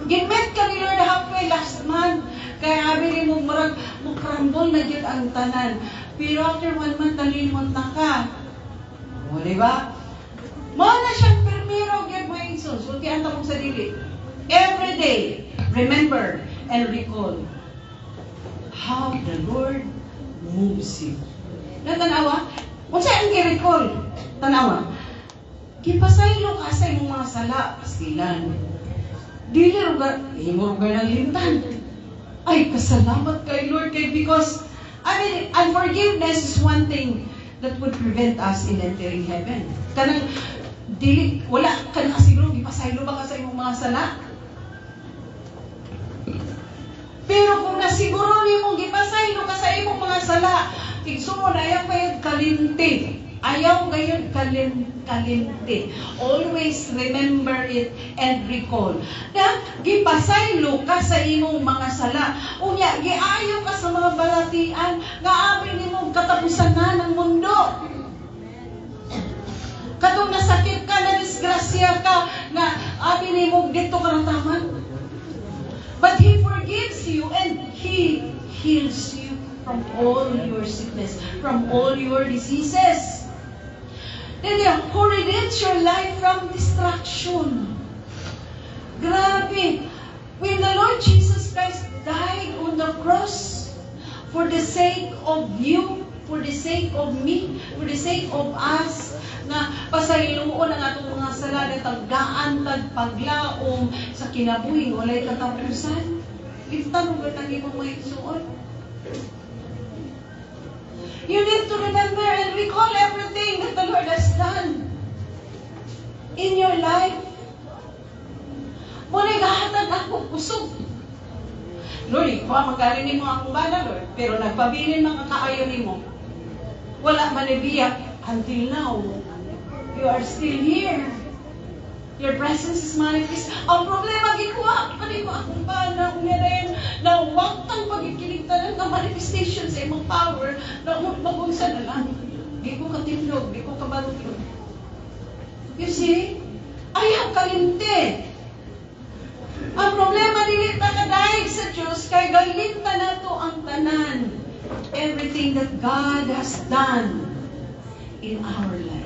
Gimit ka ni Lord halfway last month. Kaya abili mo marag mo crumble na gyud ang tanan. Pero after 1 month nalimot na ka. O di ba? Mo na siyang permiro gyud mo igsoon, sultihan ta mong sa dili. Every day, remember and recall how the Lord moves you. Natanawa? Kung saan i-recall? Tanawa. Kipasaylo ka sa imong mga sala, pastilan. Dili ruga, imo ruga ng lintan. Ay, kasalamat kay Lord kay because, unforgiveness is one thing that would prevent us in entering heaven. Kanang, dili, wala ka na siguro, ipasaylo ba ka sa imong mga sala? Pero kung nasiguro niyo mong ipasaylo ka sa imong mga sala, igsuon, ayaw kayo kalinti. Ayaw ngayon kalinti. Always remember it and recall. Na, gipasaylo ka sa imong mga sala. Unya, giayo ka sa mga balatian, nga amin imong katapusan na ng mundo. Katong nasakit ka, na disgrasya ka, na amin imong dito karataman. But He forgives you and He heals you from all your sickness, from all your diseases. And who redeems your life from destruction. Grabe. When the Lord Jesus Christ died on the cross for the sake of you, for the sake of me, for the sake of us, na pasayloon ang atong mga sala na tagdaan, tagpaglaom sa kinabuhi, walay katapusan. Liftan mo ba imong mga igsoon? You need to remember and recall everything that the Lord has done in your life. Muna gahatag ako kusog. Lord, ikaw magkarinig mo akong bala, Lord. Pero nagpabilin mga kaayo ni mo. Wala manibiyak until now. You are still here. Your presence is manifest. Ang problema, gikuha. Kanino akong bala, unya rin, na huwag tang pagkikiligtanan ng manifestation sa imong power, na mag-unsa na lang. Di ko katimlog, di ko kabarutlog. You see? Ayaw kalimte. Ang problema, dili ta kadayeg sa Diyos, kay galinta na to ang tanan. Everything that God has done in our lives.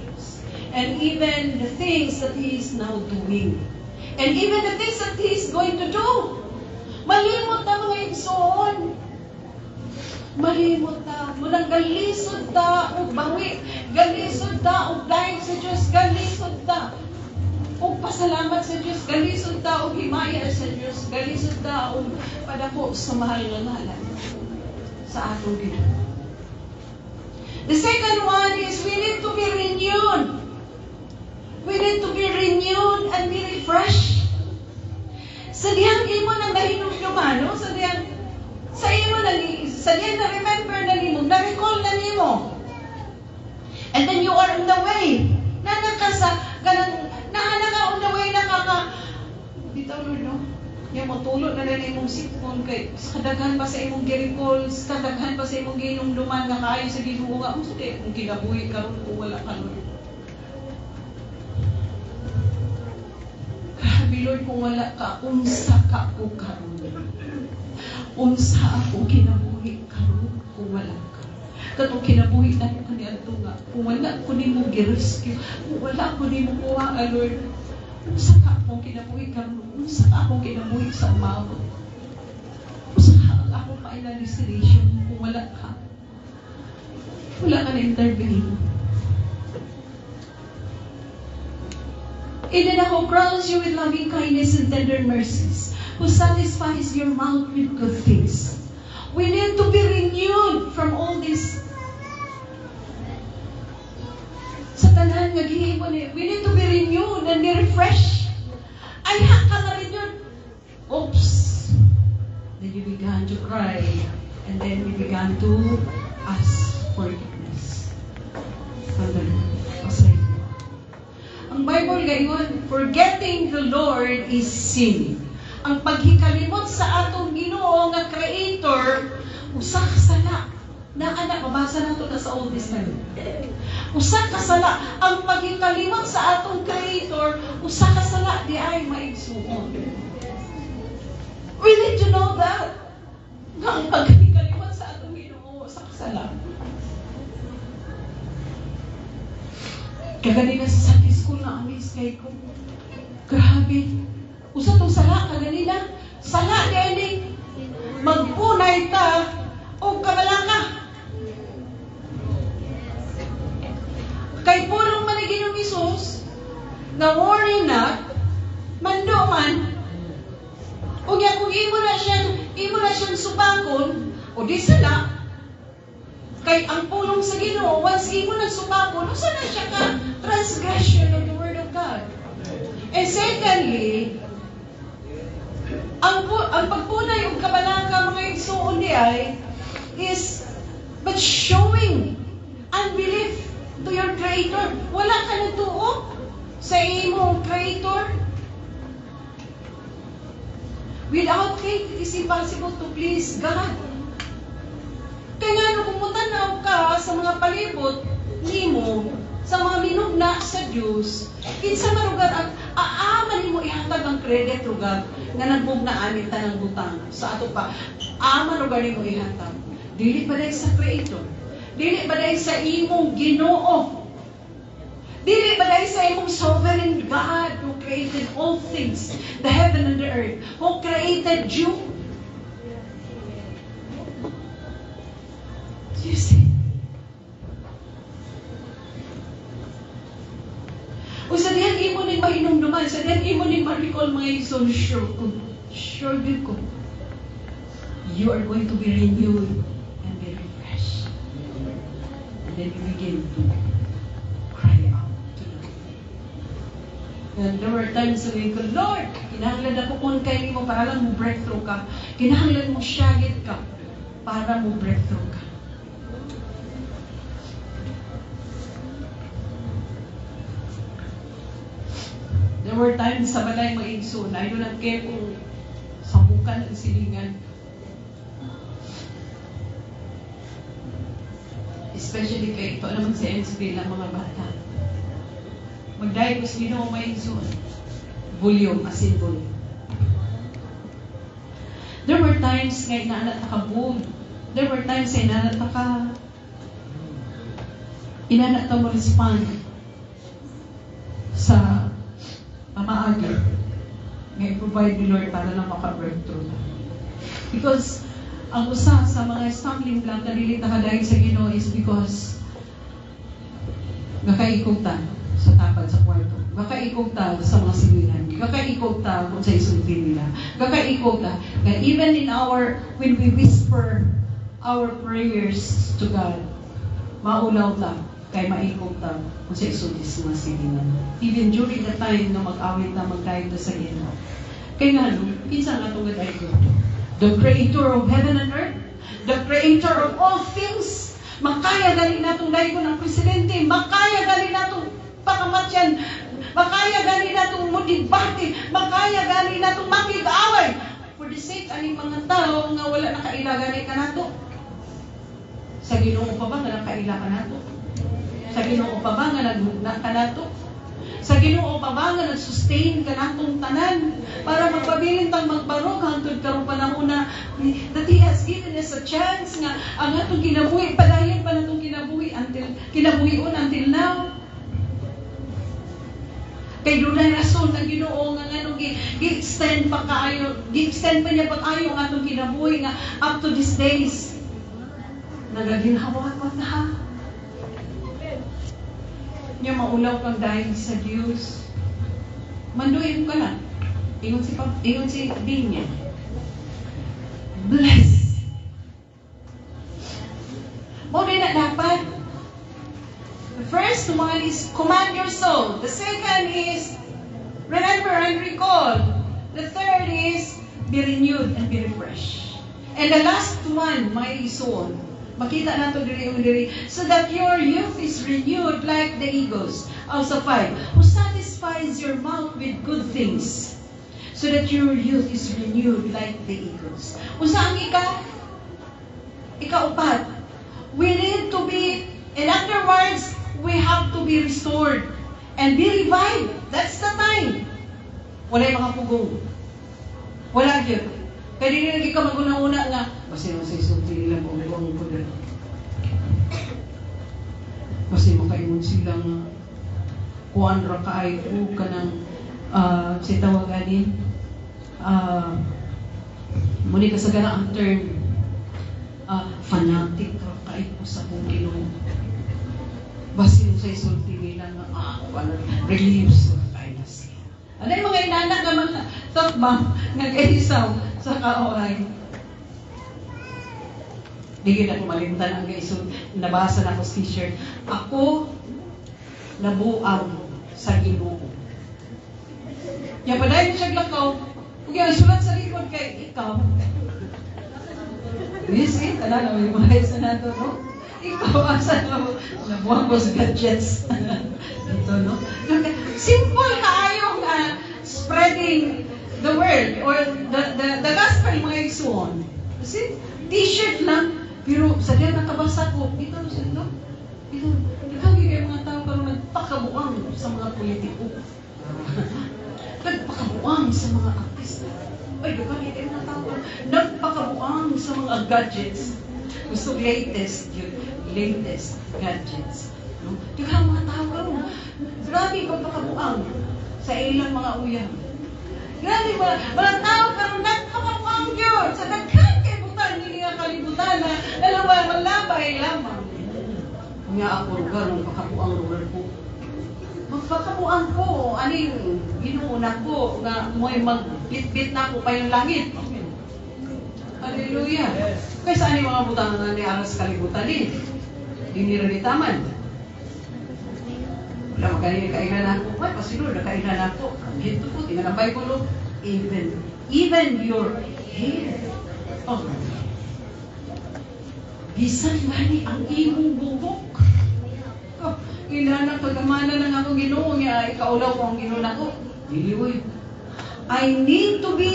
And even the things that He is now doing. And even the things that He is going to do. Malimot na mga igsoon. Malimot na. Munang galisod ta o bawi. Galisod ta o dahil sa Diyos. Galisod ta o pasalamat sa Diyos. Galisod ta o himaya sa Diyos. Galisod ta o padako sa mahal na ngalan sa atong Ginoo. The second one is we need to be renewed. We need to be renewed and be refreshed. Sa diyang imo nang nahinumduman, no? Sa diyang na-remember na nimo, na-recall na nimo. And then you are on the way. Nahanaka on the way, bitaw Lord, no? Yung matulog na rin imong sipon, kay kadaghan pa sa imong giricall, kadaghan pa sa imong ginumduman, nga kaayo sa Ginoo nga, kung kinabuhi karon kung wala ka, Lord. Lord, kung wala ka, unsa ka ko karon. Unsa ako kinabuhi karon kung wala ka. Katong kinabuhi na ko kaniadto nga, kung wala ko nimo gi-rescue, kung wala ko nimo kuha, Lord, unsa ka akong kinabuhi karon, unsa ka akong kinabuhi sa umaw. Unsa ka akong final destination kung wala ka. Wala ka na intervene. And then who crowns you with loving kindness and tender mercies, who satisfies your mouth with good things. We need to be renewed from all this. Sa tanan nga gihimo ni, we need to be renewed and be refreshed. Ay, ka na rin yun. Oops. Then you began to cry, and then you began to ask forgiveness from the Lord. Ang Bible gayon, forgetting the Lord is sin. Ang paghikalimot sa atong Ginoo nga Creator, usa ka sala. Anak, mabasa na ito na sa Old Testament. Usa ka sala. Ang paghikalimot sa atong Creator, usa ka sala, di ay maigsuon. We need to know that. Ang paghikalimot sa atong Ginoo, usa ka sala. Kaganina sa Sunday school na amis kay ko. Grabe. Usa tong sala kaganina. Sala gani. Magpunay ta o kabalaka. Kay purong maniginom Isus, na worry na, mando man, kung imo na siyang subakon, o di sala, kay ang pulong sa Ginoo, once imo na subakon, usa na siya ka transgression of the Word of God. And secondly, ang pagpunay og kabalaka mga igsoon di ay is but showing unbelief to your Creator. Wala ka nagtuo sa imong Creator. Without faith, it is impossible to please God. Kaya nga nung pumutanaw ka sa mga palibot nimo, sa mga minugna sa Diyos, kinsa marugar at aaman mo ihatag ang credit rugar nga nagbugna amin tanang butang sa ato pa. Aman rugar mo ihatag. Dili ba dahil sa Creator? Dili ba dahil sa imong Ginoo? Dili ba dahil sa imong sovereign God who created all things, the heaven and the earth, who created you? You see? O sa diyan imo ning mahinumduman, sa diyan imo ning ma-recall mga ison, sure good ko, you are going to be renewed and be refreshed. And then you begin to cry out to the Lord. And there were times na ko, Lord, kinahanglan ako kung kayo mo para lang mo breakthrough ka. Kinahanglan mo syagit ka para mo breakthrough ka. There were times sa balay mga igsoon, I do not care kung sambukan ang silingan. Especially kay ito naman sa NSP ng mga bata. Mag-diagnose Ginoo mga igsoon. Volume, as in volume. There were times nga inaanak ka boom. There were times nga inaanak ka mo respond sa maaga nga i-provide ni Lord para lang maka-breakthrough na. Because ang usa sa mga stumbling block na dili nakadahil sa Ginoo is because gakaikog ta sa tapad sa kwarto. Gakaikog ta sa mga silingan. Gakaikog ta kung sa isulti nila. Gakaikog ta. Even in when we whisper our prayers to God, maulaw ta kay maikog ta kung sa isulti sa mga silingan. Even during the time na mag-awit na magdahil na sa Ginoo. Kaya nga, pinsan nga itong gadahil ko. The Creator of heaven and earth, the Creator of all things, makaya gali na itong dahil ko ng Presidente, makaya gali na itong pakamatyan, makaya gali na itong mudibati, makaya gali na itong makig-away. For the sake, aning mga tao nga wala nakailagani ka na ito. Sa Ginoo pa ba nga nakaila ka na ito? Sa Ginoo pa ba nga nagmugna ka na ito? Sa Ginoo pa ba nga nag-sustain ka natong tanan para magpabilin tang magbarog hangtod karong panahon na that He has given us a chance nga ang atong kinabuhi padayon pa natong kinabuhion until now. Kay dunay rason ang Ginoo nga nganong gi-extend pa niya pag-ayo ang atong kinabuhi nga up to these days. Nagaginhawa pa ta. Niya maulaw kang dahil sa Diyos. Manduin ka lang. Ingon si Binya. Bless. Mo din na dapat. The first one is command your soul. The second is remember and recall. The third is be renewed and be refreshed. And the last one, my soul. Makita nato diri so that your youth is renewed like the eagles. Also 5, who satisfies your mouth with good things, so that your youth is renewed like the eagles. Usa ang ikaupat. We need to be, and afterwards, we have to be restored and be revived. That's the time. Wala yung mga pugong. Wala yun. Kaya hindi lagi ka maguna-una nga, basta-basta isulti nila kung ang poder. Basta makaingon silang kuan ra kaay ka ng si tawaganin, muli kasagara ang term, fanatic ka kayo sa kong Ginoo. Basin sa isulti nila nga, reliefs of dynasty. Ano yung mga inanak na mga takbang nga kaisaw sa kaoray? Di na kumalimtan ang gaisod. Nabasa na ko sa t-shirt. Ako, nabuang sa Ginoo. Yan pa dahil siya lakaw, kung yung sulat sa likod kay ikaw, yes, talaga, may mga sa nato, no? Ikaw, asa nabuang ko sa gadgets. Ito, no? Simple kaayong spreading the word or the gospel, mga igsuon. Kasi, t-shirt lang, pero sa diyan nakabasa ko, ito, no? Ito, nakagi kayo mga tao parang nagpakabuang sa mga politiko. Nagpakabuang sa mga artista. Ay, nakagi kayo mga tao parang nagpakabuang sa mga gadgets. Gusto latest gadgets. No? Diba mga tao parang grabe pagpakabuang sa ilang mga uyang. Grabe mga tao parang nagpakabuang yun sa daghan kay butan, hindi nga kalibutan na alam malabay lamang. Nga ako gano'ng pakabuang lugar ko. Magpakabuang ko, aning ginuuna ko nga mo'y magbit-bit na ko pa yung langit. Hallelujah. Kaya saan yung mga butang na ni aras kalibutan eh? Diniralitaman. Wala magaling kailan ako. Ay, pasilor, nakailan ako. Ito po, tingnan ang Bible. Even your hair. Oh. Bisan mani ang imong buhok. Oh, inanak pagkamana ng ako Ginoo niya, ikaulaw ko ang Ginoo nako. Diliwoy. I need to be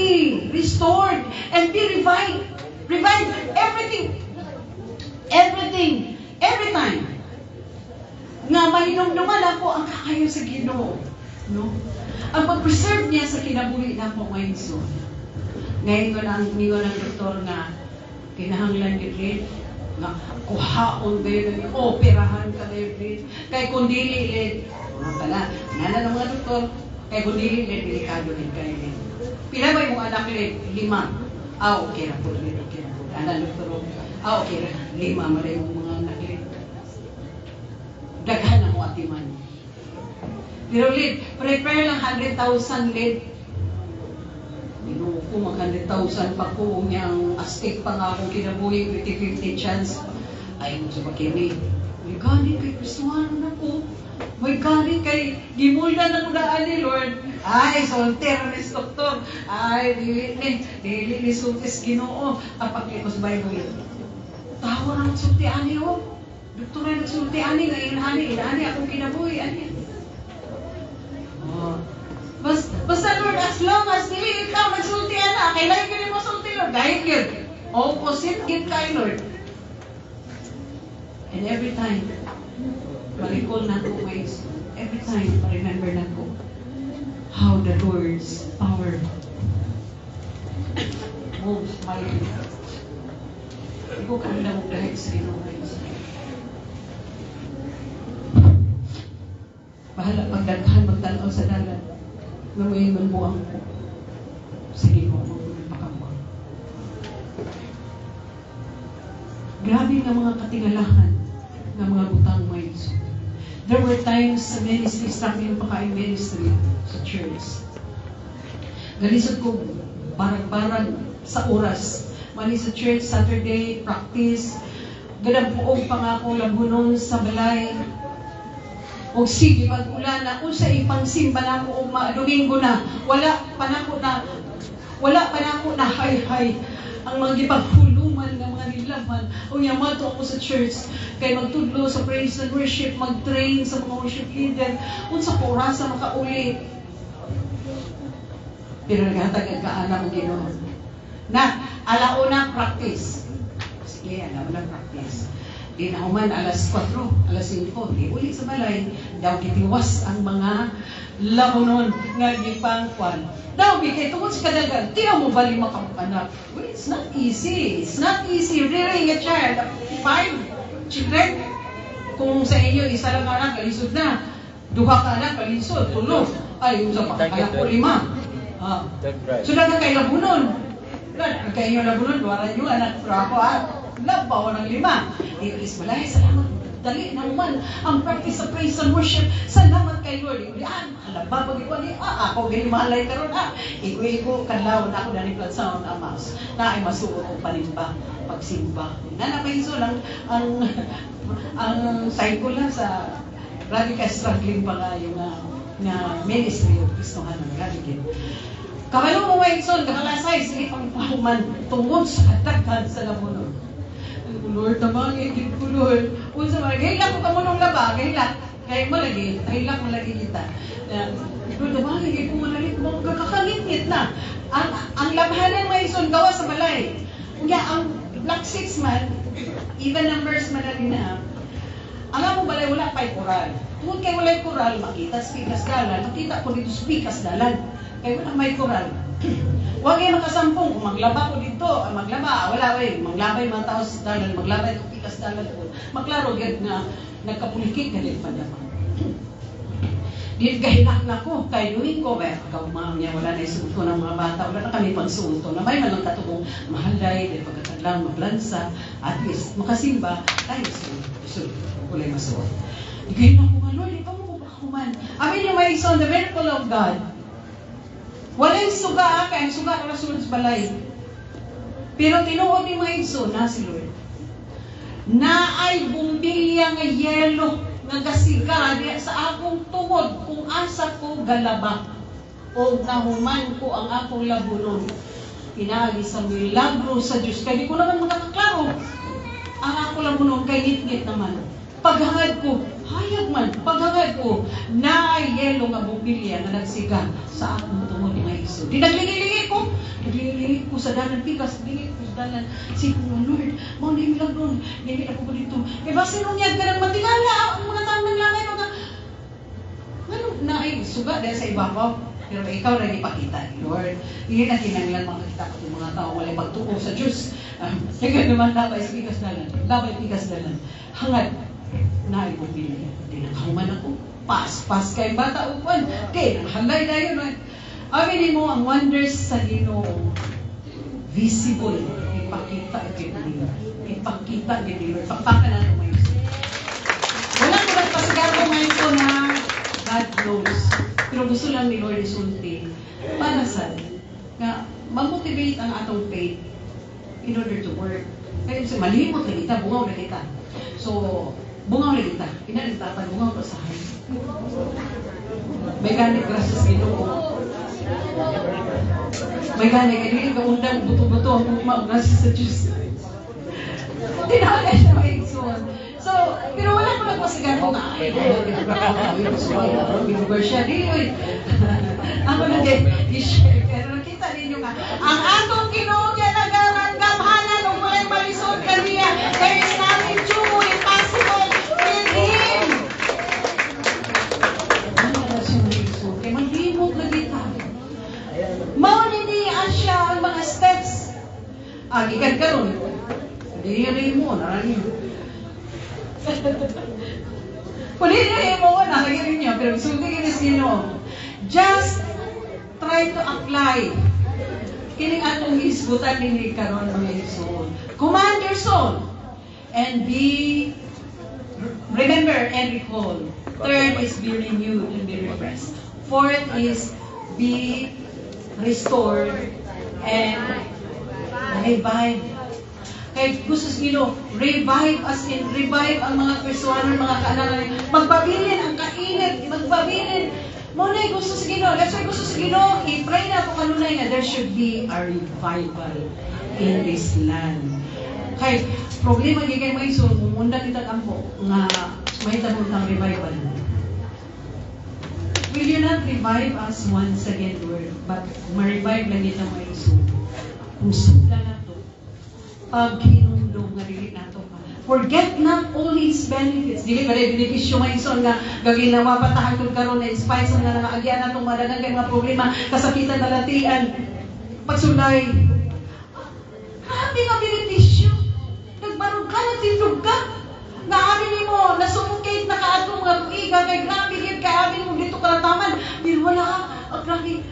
restored and be revived. Revive everything. Everything. Every time. Nga mahinumduman ako ang kakayo sa Ginoo. No? Ang pag-preserve niya sa kinabuhi na po ngayon so. Ngayon ang doktor na kinahanglan ni nga kuhaon ba yun, operahan ka na yun, kay kung dili lid, pala, nana ng mga doktor, kay kung dili lid, delikado lid kayo lid. Pila ba yung anak lid? 5. Okay na po lid, okay na po. Anak doktor, okay na, 5 mara yung mga anak lid. Daghan na mo atiman. Pero lid, prepare lang 100,000 lid. Ko mag 100,000 pa ko niyang astig pa nga akong kinabuhi 50-50 chance ay mo sa pakini may galing kay Kristuano na ko may galing kay gimulda na kudaan ni Lord ay soltero ni doktor ay dili ni sultis Ginoo apaklikos Bible tawa na magsulti ani o doktor ay nagsulti ani nga inani akong kinabuhi ani Basta Lord, as long as dili ikaw nagsulti na, kailangan ka mo sulti Lord. Dahil yun, opposite git kay Lord. And every time, ma-recall na ko ways, every time, ma-remember na ko how the Lord's power moves my life. Hindi ko kami na mong dahil sa Ginoo guys. Bahala pagdaghan, magtanaw sa dalan. Na may manbuang ko. Sige mo, magpakabuang. Grabe nga mga katingalahan ng mga butang mga iso. There were times sa ministry, starting pa kayo ministry sa church. Galisod ko, barag-barag sa oras. Mali sa church, Saturday, practice. Gadagpuog pa nga ako labunon sa balay. O sige, pag-ulan na, kung sa ipangsimba na ako, Domingo na, wala pa na ako na hay-hay, ang mga gipaghuluman ng mga nilaman, o yamato ako sa church, kay magtudlo sa praise and worship, mag-train sa mga worship leader, kung sa porasa makauli. Pero naghatag ka anak mo Ginoo. Na, alauna practice. Sige, alauna practice. Di na human alas 4, alas 5, di uli sa balay, daw kitiwas ang mga lamunon nga gipangkwan. Daw, kay tungkol sa kadagan, tiyaw mo bali makapanak. Well, it's not easy. It's not easy rearing a child. 5 children. Kung sa inyo, isa lang anak, kalisod na. 2 ka anak, kalisod, 3. Ay, usa pa kaya ko 5. That's right. So dagan kay labunon. Dagan kay labunon, duwaran yung anak trapo labaw ng 5. Is malay, salamat. Dali naman ang practice sa praise and worship. Salamat kay Lord. Yan, halaba pag ikaw ni, ako ganyan mahalay karon Iko kadlaw na ako dali plan sound amas. Na ay masuot ko panimba pagsimba. Na pa iso lang ang cycle lang sa radical struggling pa nga yung na ministry of Kristohan ng radical. Kabalo mo way son, kakalasay sige pang pahuman tungod sa kataghan sa lamunon. Lord, tamangin ko Lord. Unsa man gahilak ko kamunong laba, gahilak. Kaya mo lagi, gahilak mo lagi kita. Lord, tamangin ko mo lagi mo kakakalimit na. Ang labhanan may son gawa sa balay. Kaya ang Black 6 man, even numbers man lagi na. Ang mo balay wala pa'y koral. Tungod kay walay koral, makita spikas dalan. Makita ko dito spikas dalan. Kaya wala may koral. Huwag kayo makasampung. Kung maglaba ko dito, wala maglabay mga tao sa dalan, maglabay ko pikas dalan ko. Maklaro, gad na nagkapulikit ka din pa dapat. Di gahinak na ko, kay doing ko, kaumang niya, wala na isunto ng mga bata, wala na kami pagsunto. Na may manang katugong mahalay, di pagkatadlang, mablansa, at least makasimba, tayo kulay masuot. Di gahinak ko nga, Lord, di pa mo kumakuman. Amin yung may son, the miracle of God. Walang suga kaya ang suga na sulod sa balay. Pero tinuod ni mga igso na si Lord. Na ay bumbilya nga yelo nga gasiga sa akong tungod kung asa ko galaba o nahuman ko ang akong labunon. Pinagi sa milagro sa Diyos. Kaya di ko naman makakaklaro. Ang akong labunon kay ngit-ngit naman. Paghangad ko, hayag man, paghangad ko, na ay yelo nga bumbilya nga nagsiga sa akong tungod ni mga iso. Di naglililingi ko sa dalan, bigas, lingi ko sa dalan. Sige ko, Lord, mga nimilag doon, hindi ako ko dito. Kaya ba sinunyag ka ng matingala, ang mga taong ng langay, ano, na ay suga dahil sa ibabaw. Pero ikaw na ipakita, Lord. Hindi na kinanglan makakita ko yung mga tao walay pagtuo sa Diyos. Kaya naman labay sa bigas dalan, labay bigas dalan. Hangad, na ay bumili. Di nakahuman ako. Pas kay bata upan. Di, halay na yun. Amin mo ang wonders sa Ginoo. Visible. Ipakita kay Lord. Ipakita kay Lord. Pakpakan na naman yun. Wala ko lang pasigaro ngayon ko na God knows. Pero gusto lang ni Lord isulti. Para sa nga mag-motivate ang atong faith in order to work. Kaya malimot lang kita, bungaw na kita. So, bungaw lang kita. Pinalitapan, bungaw ko sa akin. May ganit gracias Ginoo. May ganit, hindi ka undang buto-buto ang bukma, gracias sa Diyos. Tinaka siya maigsoon. So, pero wala ko lang pasigan ko nga, binugar siya. Ako na i-share. Pero nakita ninyo nga, ang atong Ginoo niya nagaramdaman nung walang malisod kaniya. There is nothing too impossible with Him. Ano na siya maligsoon? Kaya malimot na kita. Mauninian siya ang mga steps. Gikan ka ron. Hindi mo, naranin mo. Kung hindi mo, nakagirin niyo. Pero sulti ni sino. Just try to apply. Kining atong isgutan din karon mga soul. Command your soul. And remember and recall. Third is be renewed and be refreshed. Fourth is be restored and revive. Kaya gusto sa Ginoo, revive as in revive ang mga personal, mga kaanalan. Magpabilin ang kainit, magpabilin. Muna gusto sa Ginoo. That's why gusto sa Ginoo, i-pray na kung kanunay nga there should be a revival in this land. Kaya problema gigay mo iso, mumunda kita kampo nga may tabong ng revival. Will you not revive us once again, Lord? But ma-revive lang kita mo iso. Kung sudla na to, pag hinundong nga dili nato ka. Forget not all His benefits. Dili ba rin benepisyo may ison nga gaginawa patahan kung karon na inspire sa nga nakaagyan na itong madagang kay mga problema, kasakitan, kalatian, pagsulay. Grabe nga benepisyo. Nagbarog ka, nagtindog ka. Nga amin ni mo, nasumukate na ka atong mga tuiga, kay grabe yun, kay amin mo dito kalataman. Pero wala ka grabe,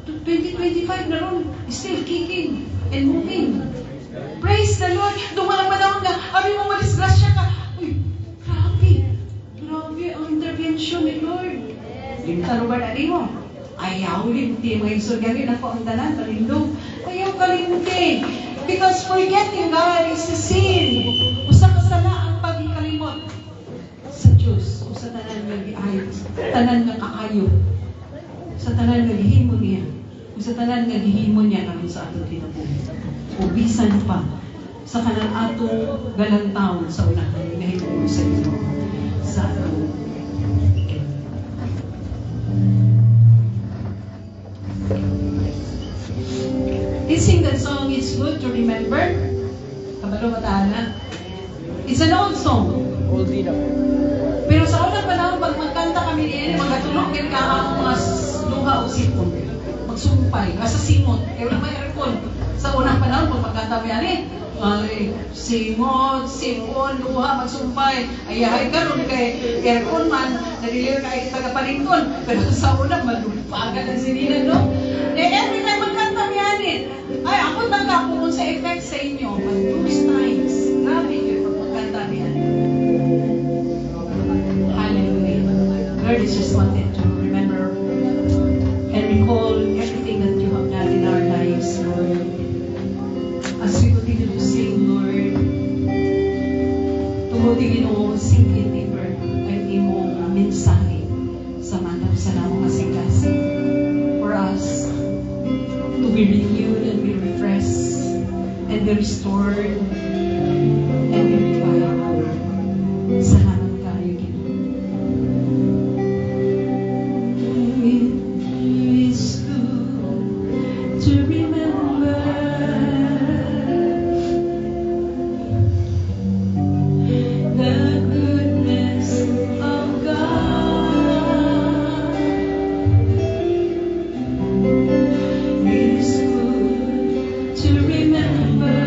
2025 na ron, still kicking and moving. Praise the Lord. Dumalang panahon na, abi mo madisgrasya ka. Uy, grabe ang intervention ni Lord. Taro ba na mo? Ayaw limti, mga isor gagawin na po ang tanan, malindog. Ayaw kalimti. Because forgetting God is a sin. Usa ka sala ang pagkalimot sa Diyos. O sa tanan nga giayo, tanan nga kaayo. Sa tanan nga gihimo niya. O sa tanan nga gihimo niya namin sa atong kinabuhi. O bisan pa sa kanang atong galantaon sa unahan nga himo sa inyo. Sa atong they sing that song, It's Good to Remember. Kabalo matana. It's an old song. Oldie na po. Pero sa unang panahon, pag magkanta kami niyan, magatulog din ka ang mga luha o sipon. Magsumpay, sa simot. Kaya wala may aircon. Sa unang panahon, pag magkanta mo yan simot, sipon, luha, magsumpay. Ayahay ka ron kay aircon man, nadilir ka ay tagapalingkon. Pero sa unang, malupagan ang sininan, no? Every time magkanta mo yan ay, ako taga kung sa effect sa inyo. But those times, grabe yun pag magkanta mo yan. Hallelujah. Lord, I just wanted to remember and recall everything that you have done in our lives, Lord. As we continue to sing, Lord, tumuti Ginoo, sink in deeper ang imong mensahe sa manang sa namong kasing-kasing for us to be renewed and be refreshed and be restored and be revived. Salamat kayo, Ginoo. It's good to remember the goodness of God. It's good to remember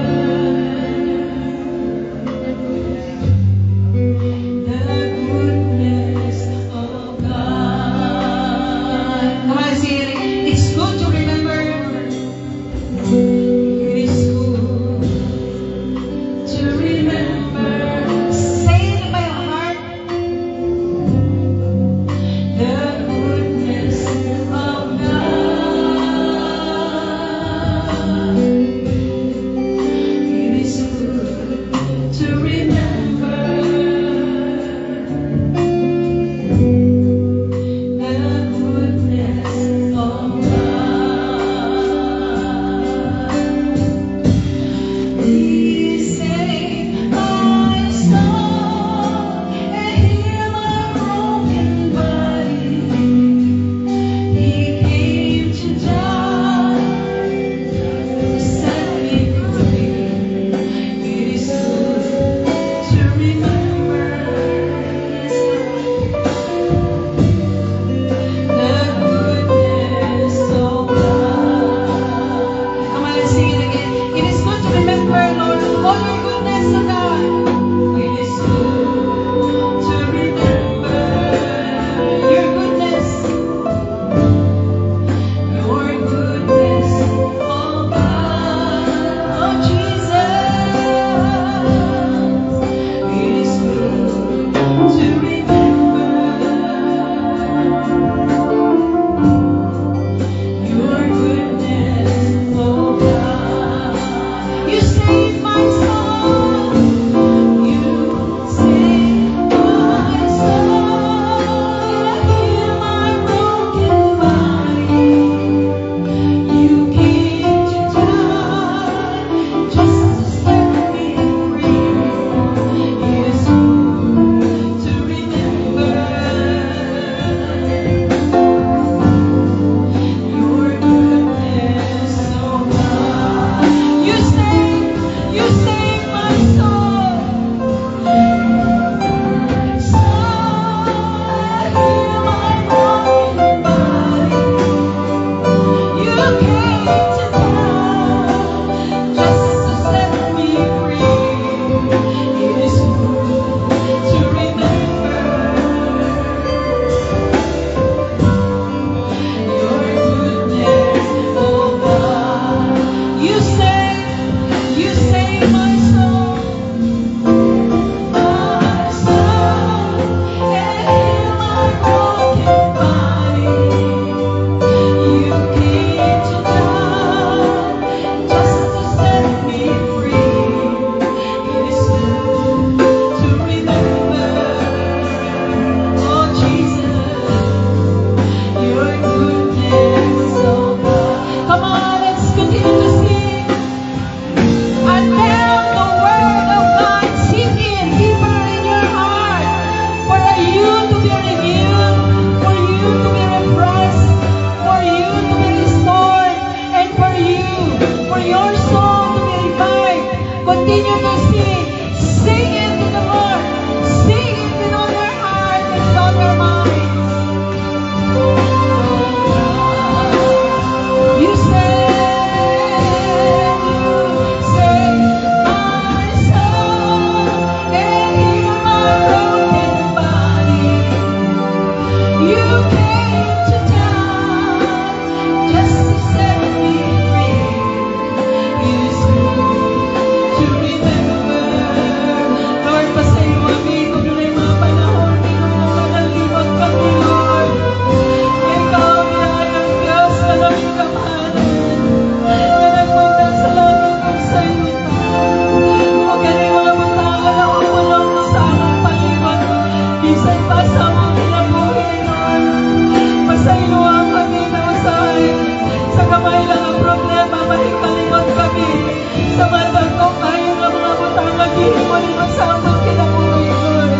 mo sa among kinabuhi, Lord.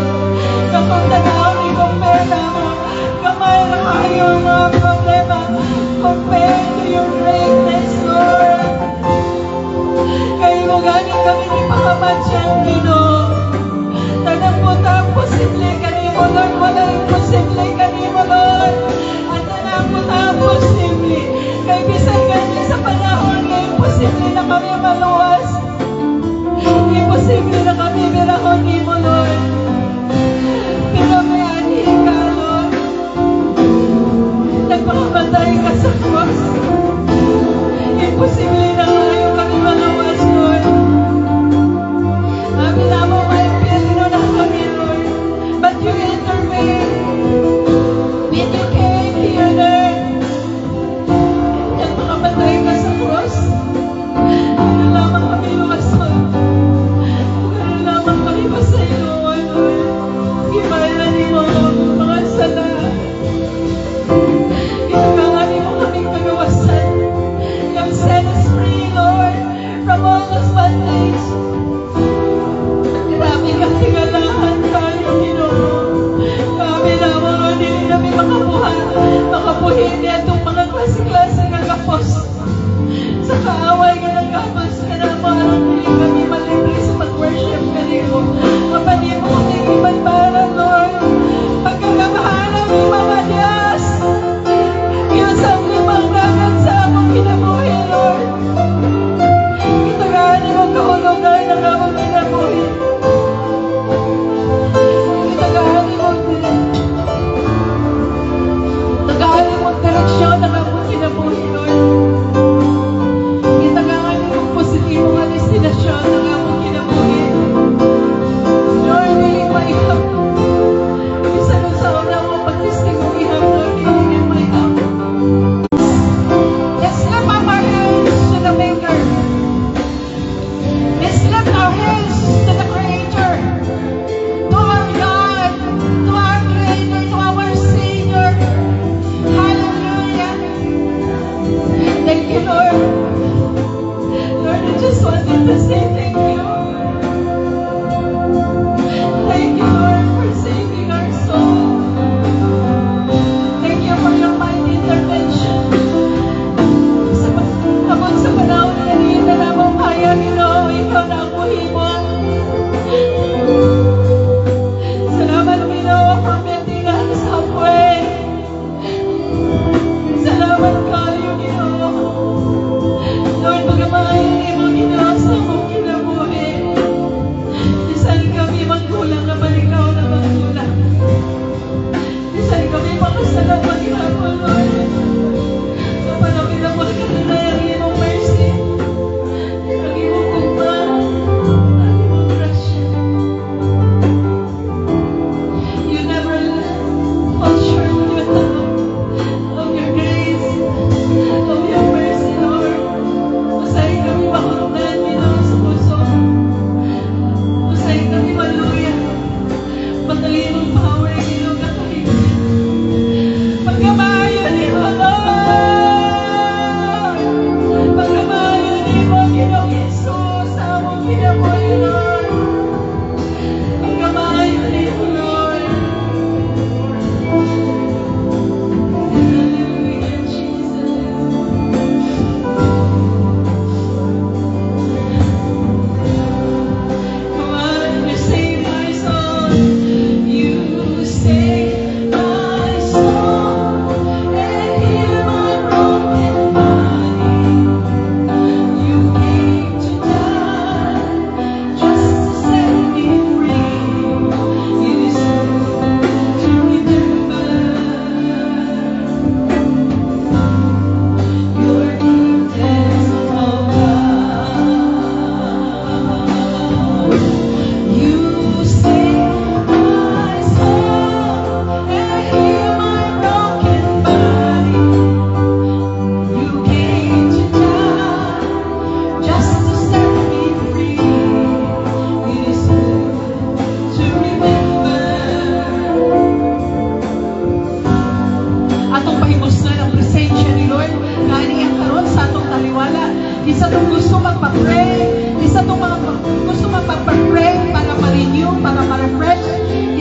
Kapag tanaw ni kong pera mo, kamay na kayo ang mga problema compared to your greatness, Lord. Kayo mo ganin kami ni Pakamatsyang Ginoo. Tanang po ta posible kanimo, Lord. Wala imposible kanimo, Lord. At tanang po ta posible. Kay bisan kami sa panahon na imposible na kami maluwas. Imposible na kami birahon ni mo, Lord. Pero may anhin ka, Lord. Nagpakamatay ka sa cross. Imposible na kayo kami maluwas, Lord. Amin na mo, may pilino na kami, Lord. But you intervened. When you came here, Lord. Nagpakamatay ka sa cross. Ano lamang kami luwas, Lord. Ano lamang kami masayuan, Lord. Gimalan mo mga sala. Ginagawa mo kaming kagawasan. You set us free, Lord, from all those bondage. Grabe ka tingalahan tayo, Ginoo. Kami lamang hindi namin makabuhi niya itong mga klase-klase ng kapos. Sa kaaway ka ng kapos, ka na parang hindi kami malibre sa mag-worship ka niyo. Kapatid mo kami ibanbaran, Lord. Pagkagamahalan ng mga Diyos. Diyos ang limang dagat sa among kinabuhi, Lord. Kitagaan mo kahulugan ng among kinabuhi. Kitagaan mo direksyon ng among kinabuhi, Lord. Kitagaan mo positibong destinasyon ng among kinabuhi. Lord, we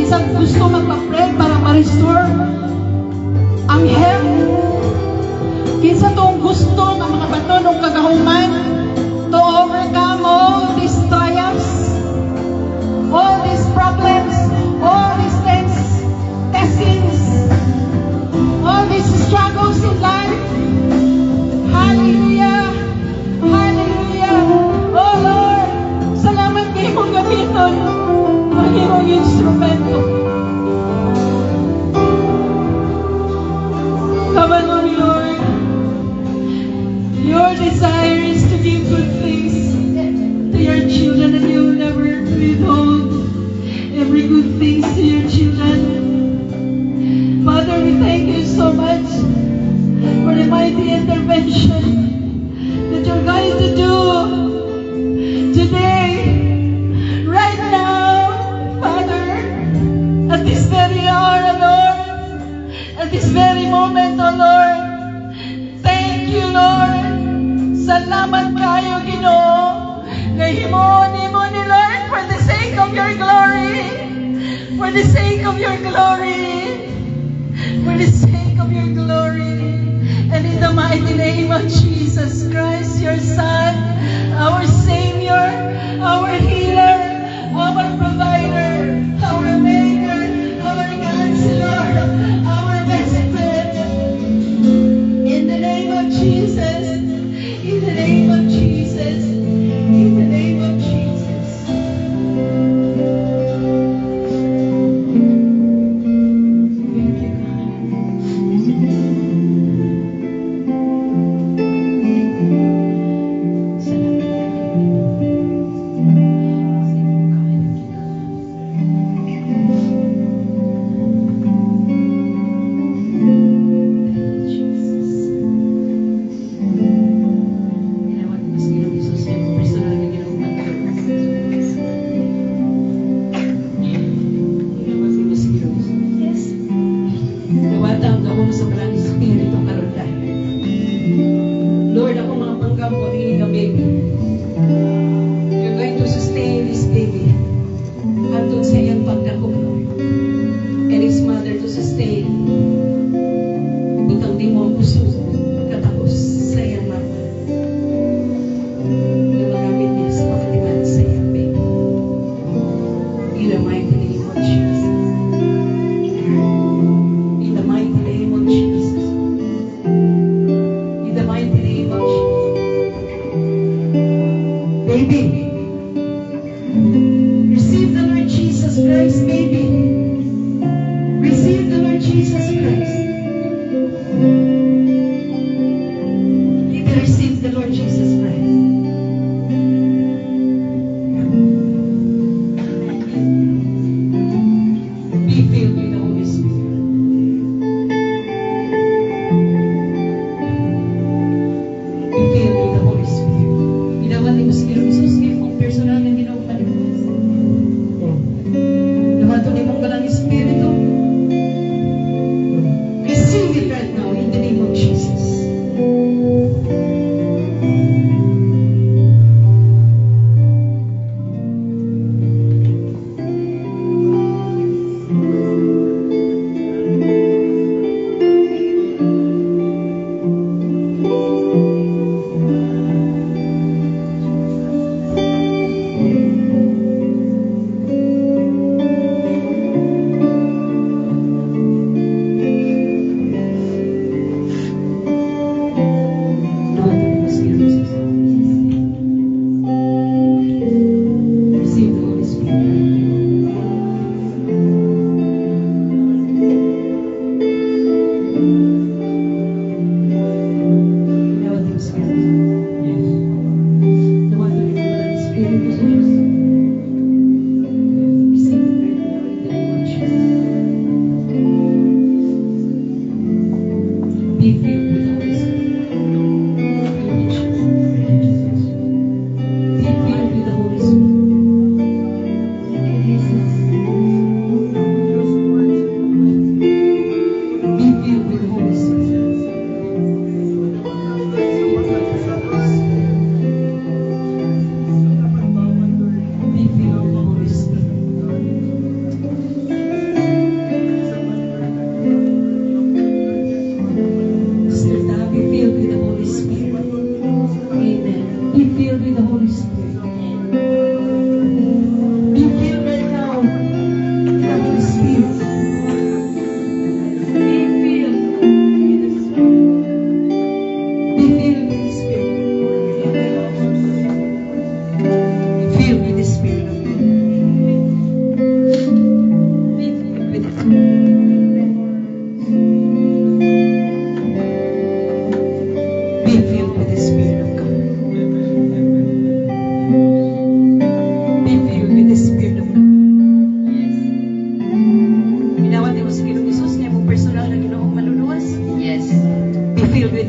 kinsa gusto magpa-pray para ma-restore ang health. Kinsa tong gusto nga mga bato ng kagahuman to overcome all these triumphs, all these problems, all these testings, all these struggles in life. Hallelujah! Hallelujah! Oh Lord, salamat kayo mong gamiton ang iyong instrumento. Come on, Lord. Your desire is to give good things to your children, and you will never withhold every good things to your children. Father, we thank you so much for the mighty intervention that you're going to do today, right now, Father, at this very hour, Lord, at this very moment, oh Lord. Thank you, Lord. Salamat kayo, Ginoo. Ngahimon ni Lord, for the sake of your glory. For the sake of your glory. For the sake of your glory. And in the mighty name of Jesus Christ, your Son, our Savior, our healer, our provider, our maker, our counselor, our best friend. In the name of Jesus, in the name of Jesus, in the name of Jesus. Thank you, Nawatang ako sa Holy Spirit o karon dahil. Lord, ako mga panggam ko rin na baby. You're going to sustain this baby. Hantod sa iyang pagdakop, Lord. And his mother to sustain. Butang di mo ang puso katapos sa iyang mama. Na magamit niya sa pagkatiman sa iyang baby. In the mighty name of Jesus. In the mighty name of Jesus. In the mighty name of Jesus. Baby, receive the Lord Jesus Christ, baby. Receive the Lord Jesus Christ. Baby, receive the Lord Jesus Christ. Be filled with the Holy Spirit. Be filled with the Holy Spirit. Ginawa ni Mas Ginoong Jesus, kung personal na ginawa ni Mas. Ginawa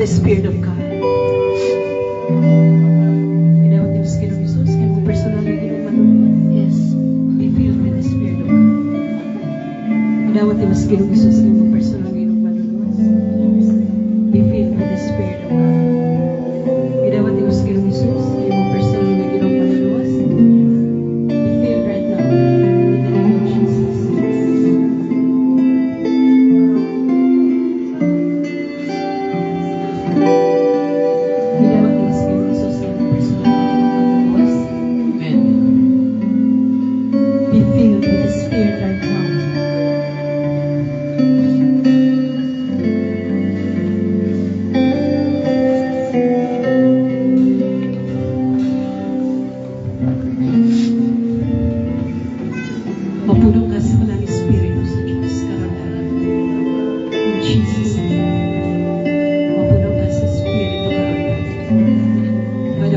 Spirit of God. Pinawat ni Ginoo Jesus, kaya mo personal na Ginoo manunod. Yes. Be filled with the Spirit of God. Pinawat ni Ginoo Jesus, kaya mo personal na Ginoo manunod. Be filled with the Spirit of God. Pinawat ni Ginoo Jesus, kaya mo personal na Ginoo manunod. Be filled right now. In the name of Jesus. Pinawat ni Ginoo Jesus, kaya mo personal na Ginoo manunod. Amen. Be filled with the Spirit right now. Mapuno ka sa walang Espiritu sa Diyos, karamdaman. In Jesus' name. Mapuno ka sa Espiritu, karamdaman. By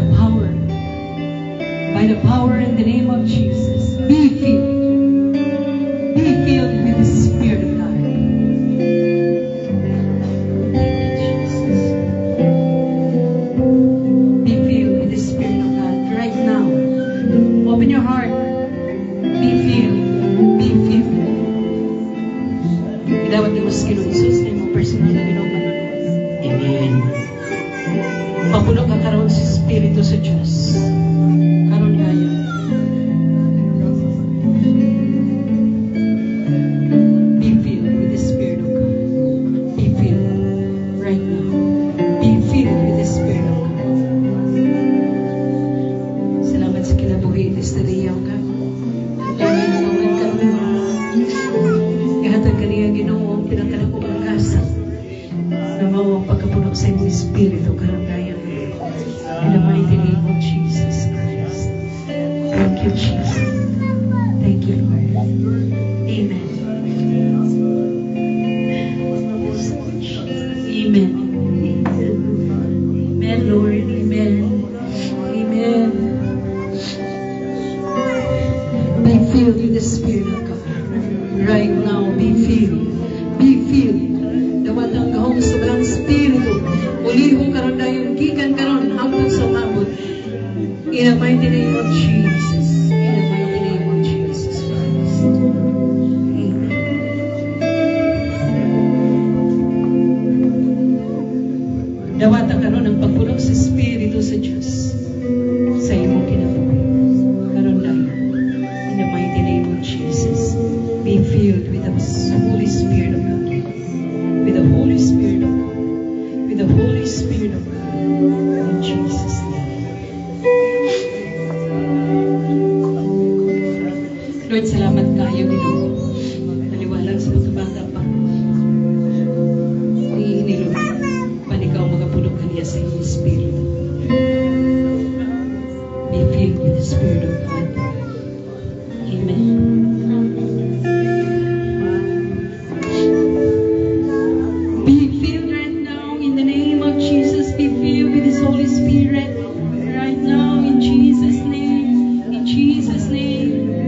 the power in the name of Jesus, be filled. Be filled with the Spirit of God. Thank you, Jesus. Be filled with the Spirit of God right now. Open your heart. Be filled. Be filled. Idawat ni Mas Ginoo Jesus na imong personal na Ginoo manunod. Amen. Mapuno ka karon sa Espiritu sa Diyos. Karon kaya. Be filled with the Spirit of God. Be filled right now. Be filled with the Spirit of God. Salamat sa kinabuhi. Testariyaw ka. Amen. Ihatag ka niya Ginoo ang pinakadakong pag-asa na mawang pagkapuno sa iyong Espiritu karangayan. In the mighty name of Jesus Christ. Thank you, Jesus. Thank you, Lord. Amen. Amen. Amen, Lord. Amen. Amen. Be filled with the Spirit of God. Right now, be filled. Be filled. Dawat ang gahong sa balang Espiritu. Ulihong karon dayon gikan karon hangtod sa mabot. In the mighty name of Jesus. In the mighty name of Jesus Christ. Amen. Dawat ang karon ang pagpuno sa Espiritu sa Diyos sa imong kinabuhi. Karon dayon. In the mighty name of Jesus. Be filled with the Holy Spirit of God. With the Holy Spirit of God. With the Holy Spirit of God. In Jesus' name. Lord, salamat kayo, Ginoo. Maliwalag sa mga bata pa. Ni Lord, panikaw magapulog kaniya sa iyong Espiritu. Be filled with the Spirit of God. Amen. Be filled right now in the name of Jesus. Be filled with His Holy Spirit right now in Jesus' name. In Jesus' name.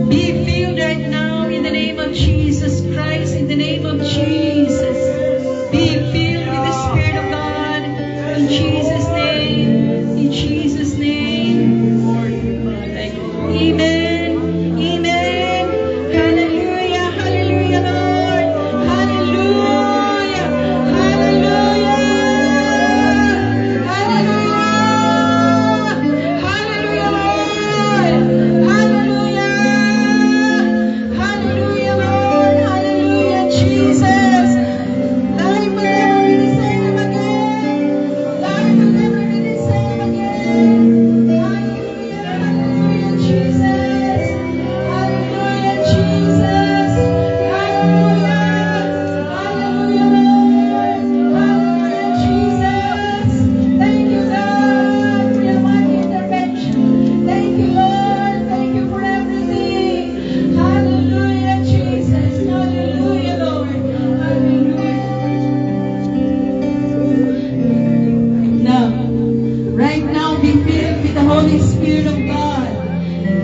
Be filled right now in the name of Jesus Christ. In the name of Jesus. Be filled with the Spirit of God. In Jesus' name. In Jesus' name. Amen. Amen. Hallelujah. Hallelujah, Lord. Hallelujah. Hallelujah. Hallelujah. Hallelujah, Lord. Hallelujah. Hallelujah, Lord. Hallelujah, Jesus. Life will never be the same again. Life will never be the same again. Hallelujah. Hallelujah, Jesus. Hallelujah, Jesus. Hallelujah. Hallelujah, Lord. Hallelujah, Jesus. Thank you, God, for your mighty intervention. Thank you, Lord. Thank you for everything. Hallelujah, Jesus. Hallelujah, Lord. Hallelujah. Now, right now, be filled with the Holy Spirit of God.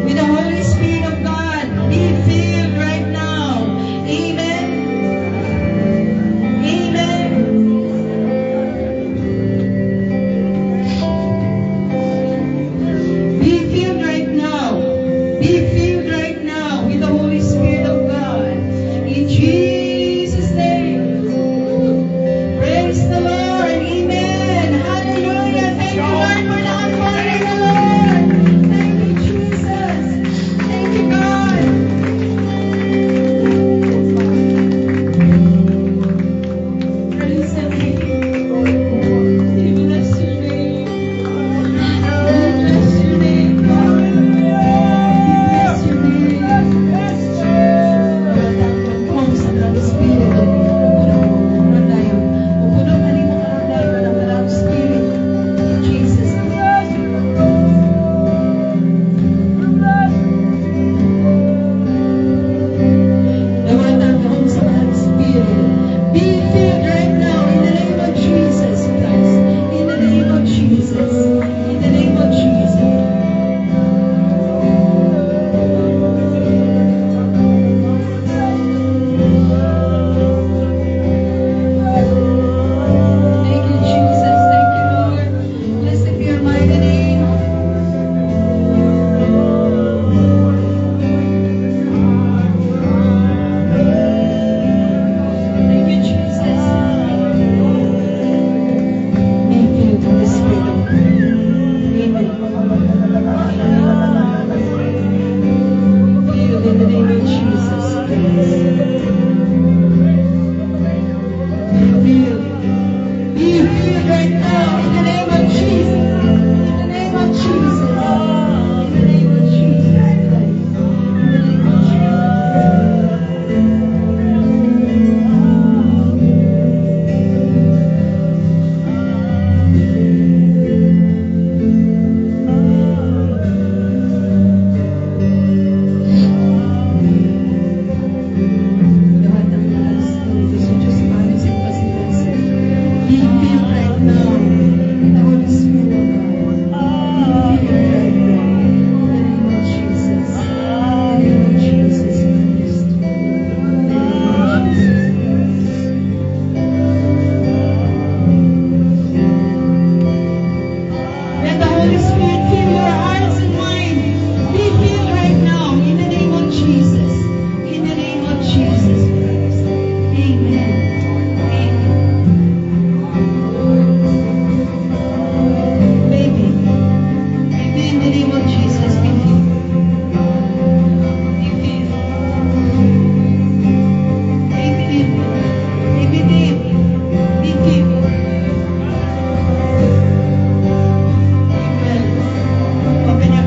With the Holy Spirit of God, be filled right now. Amen. the name of Jesus, be healed. Be healed. Be healed. Be healed. Be healed. Amen. Open your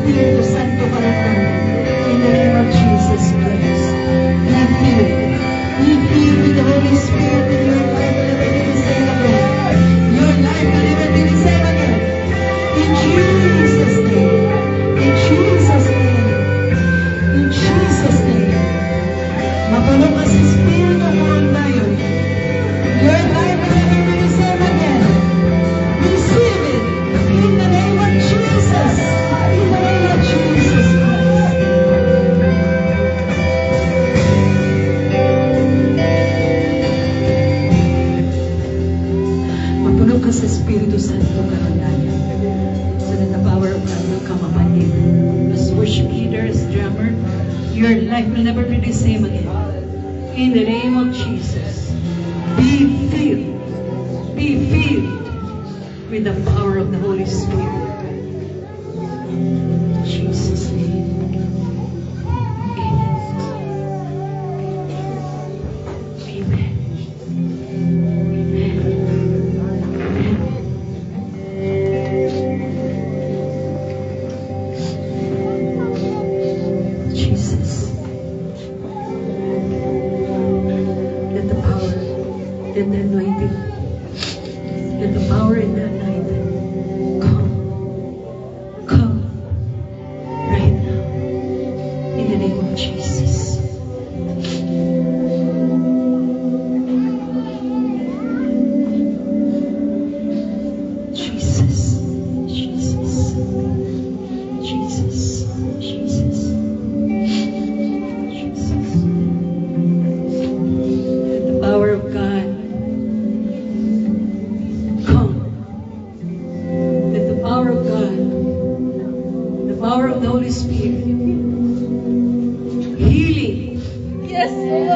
Espiritu Santo Karandanan. In the name of Jesus Christ. Be filled. Be filled with the Holy Spirit in your life will never be the same again. Your life will never be the same again. In Jesus' name. In Jesus' name. In Jesus' name. Mapuno ka sa Espiritu mo ngayon. Your life will never be the same again. Receive it in the name of Jesus. In the name of Jesus Christ. Mapuno ka sa Espiritu Santo Karandanan. So that the power of God will come upon you. As worship leader, as drummer, your life will never be the same again. In the name of Jesus, be filled with the power of the Holy Spirit. In Jesus' name. Amen. Jesus. Let the power and the anointing, let the power and the anointing come right now in the name of Jesus. Jesus, Jesus, Jesus, Jesus, Jesus. Let the power of God come. Let the power of God, the power of the Holy Spirit, healing. Yes, Lord.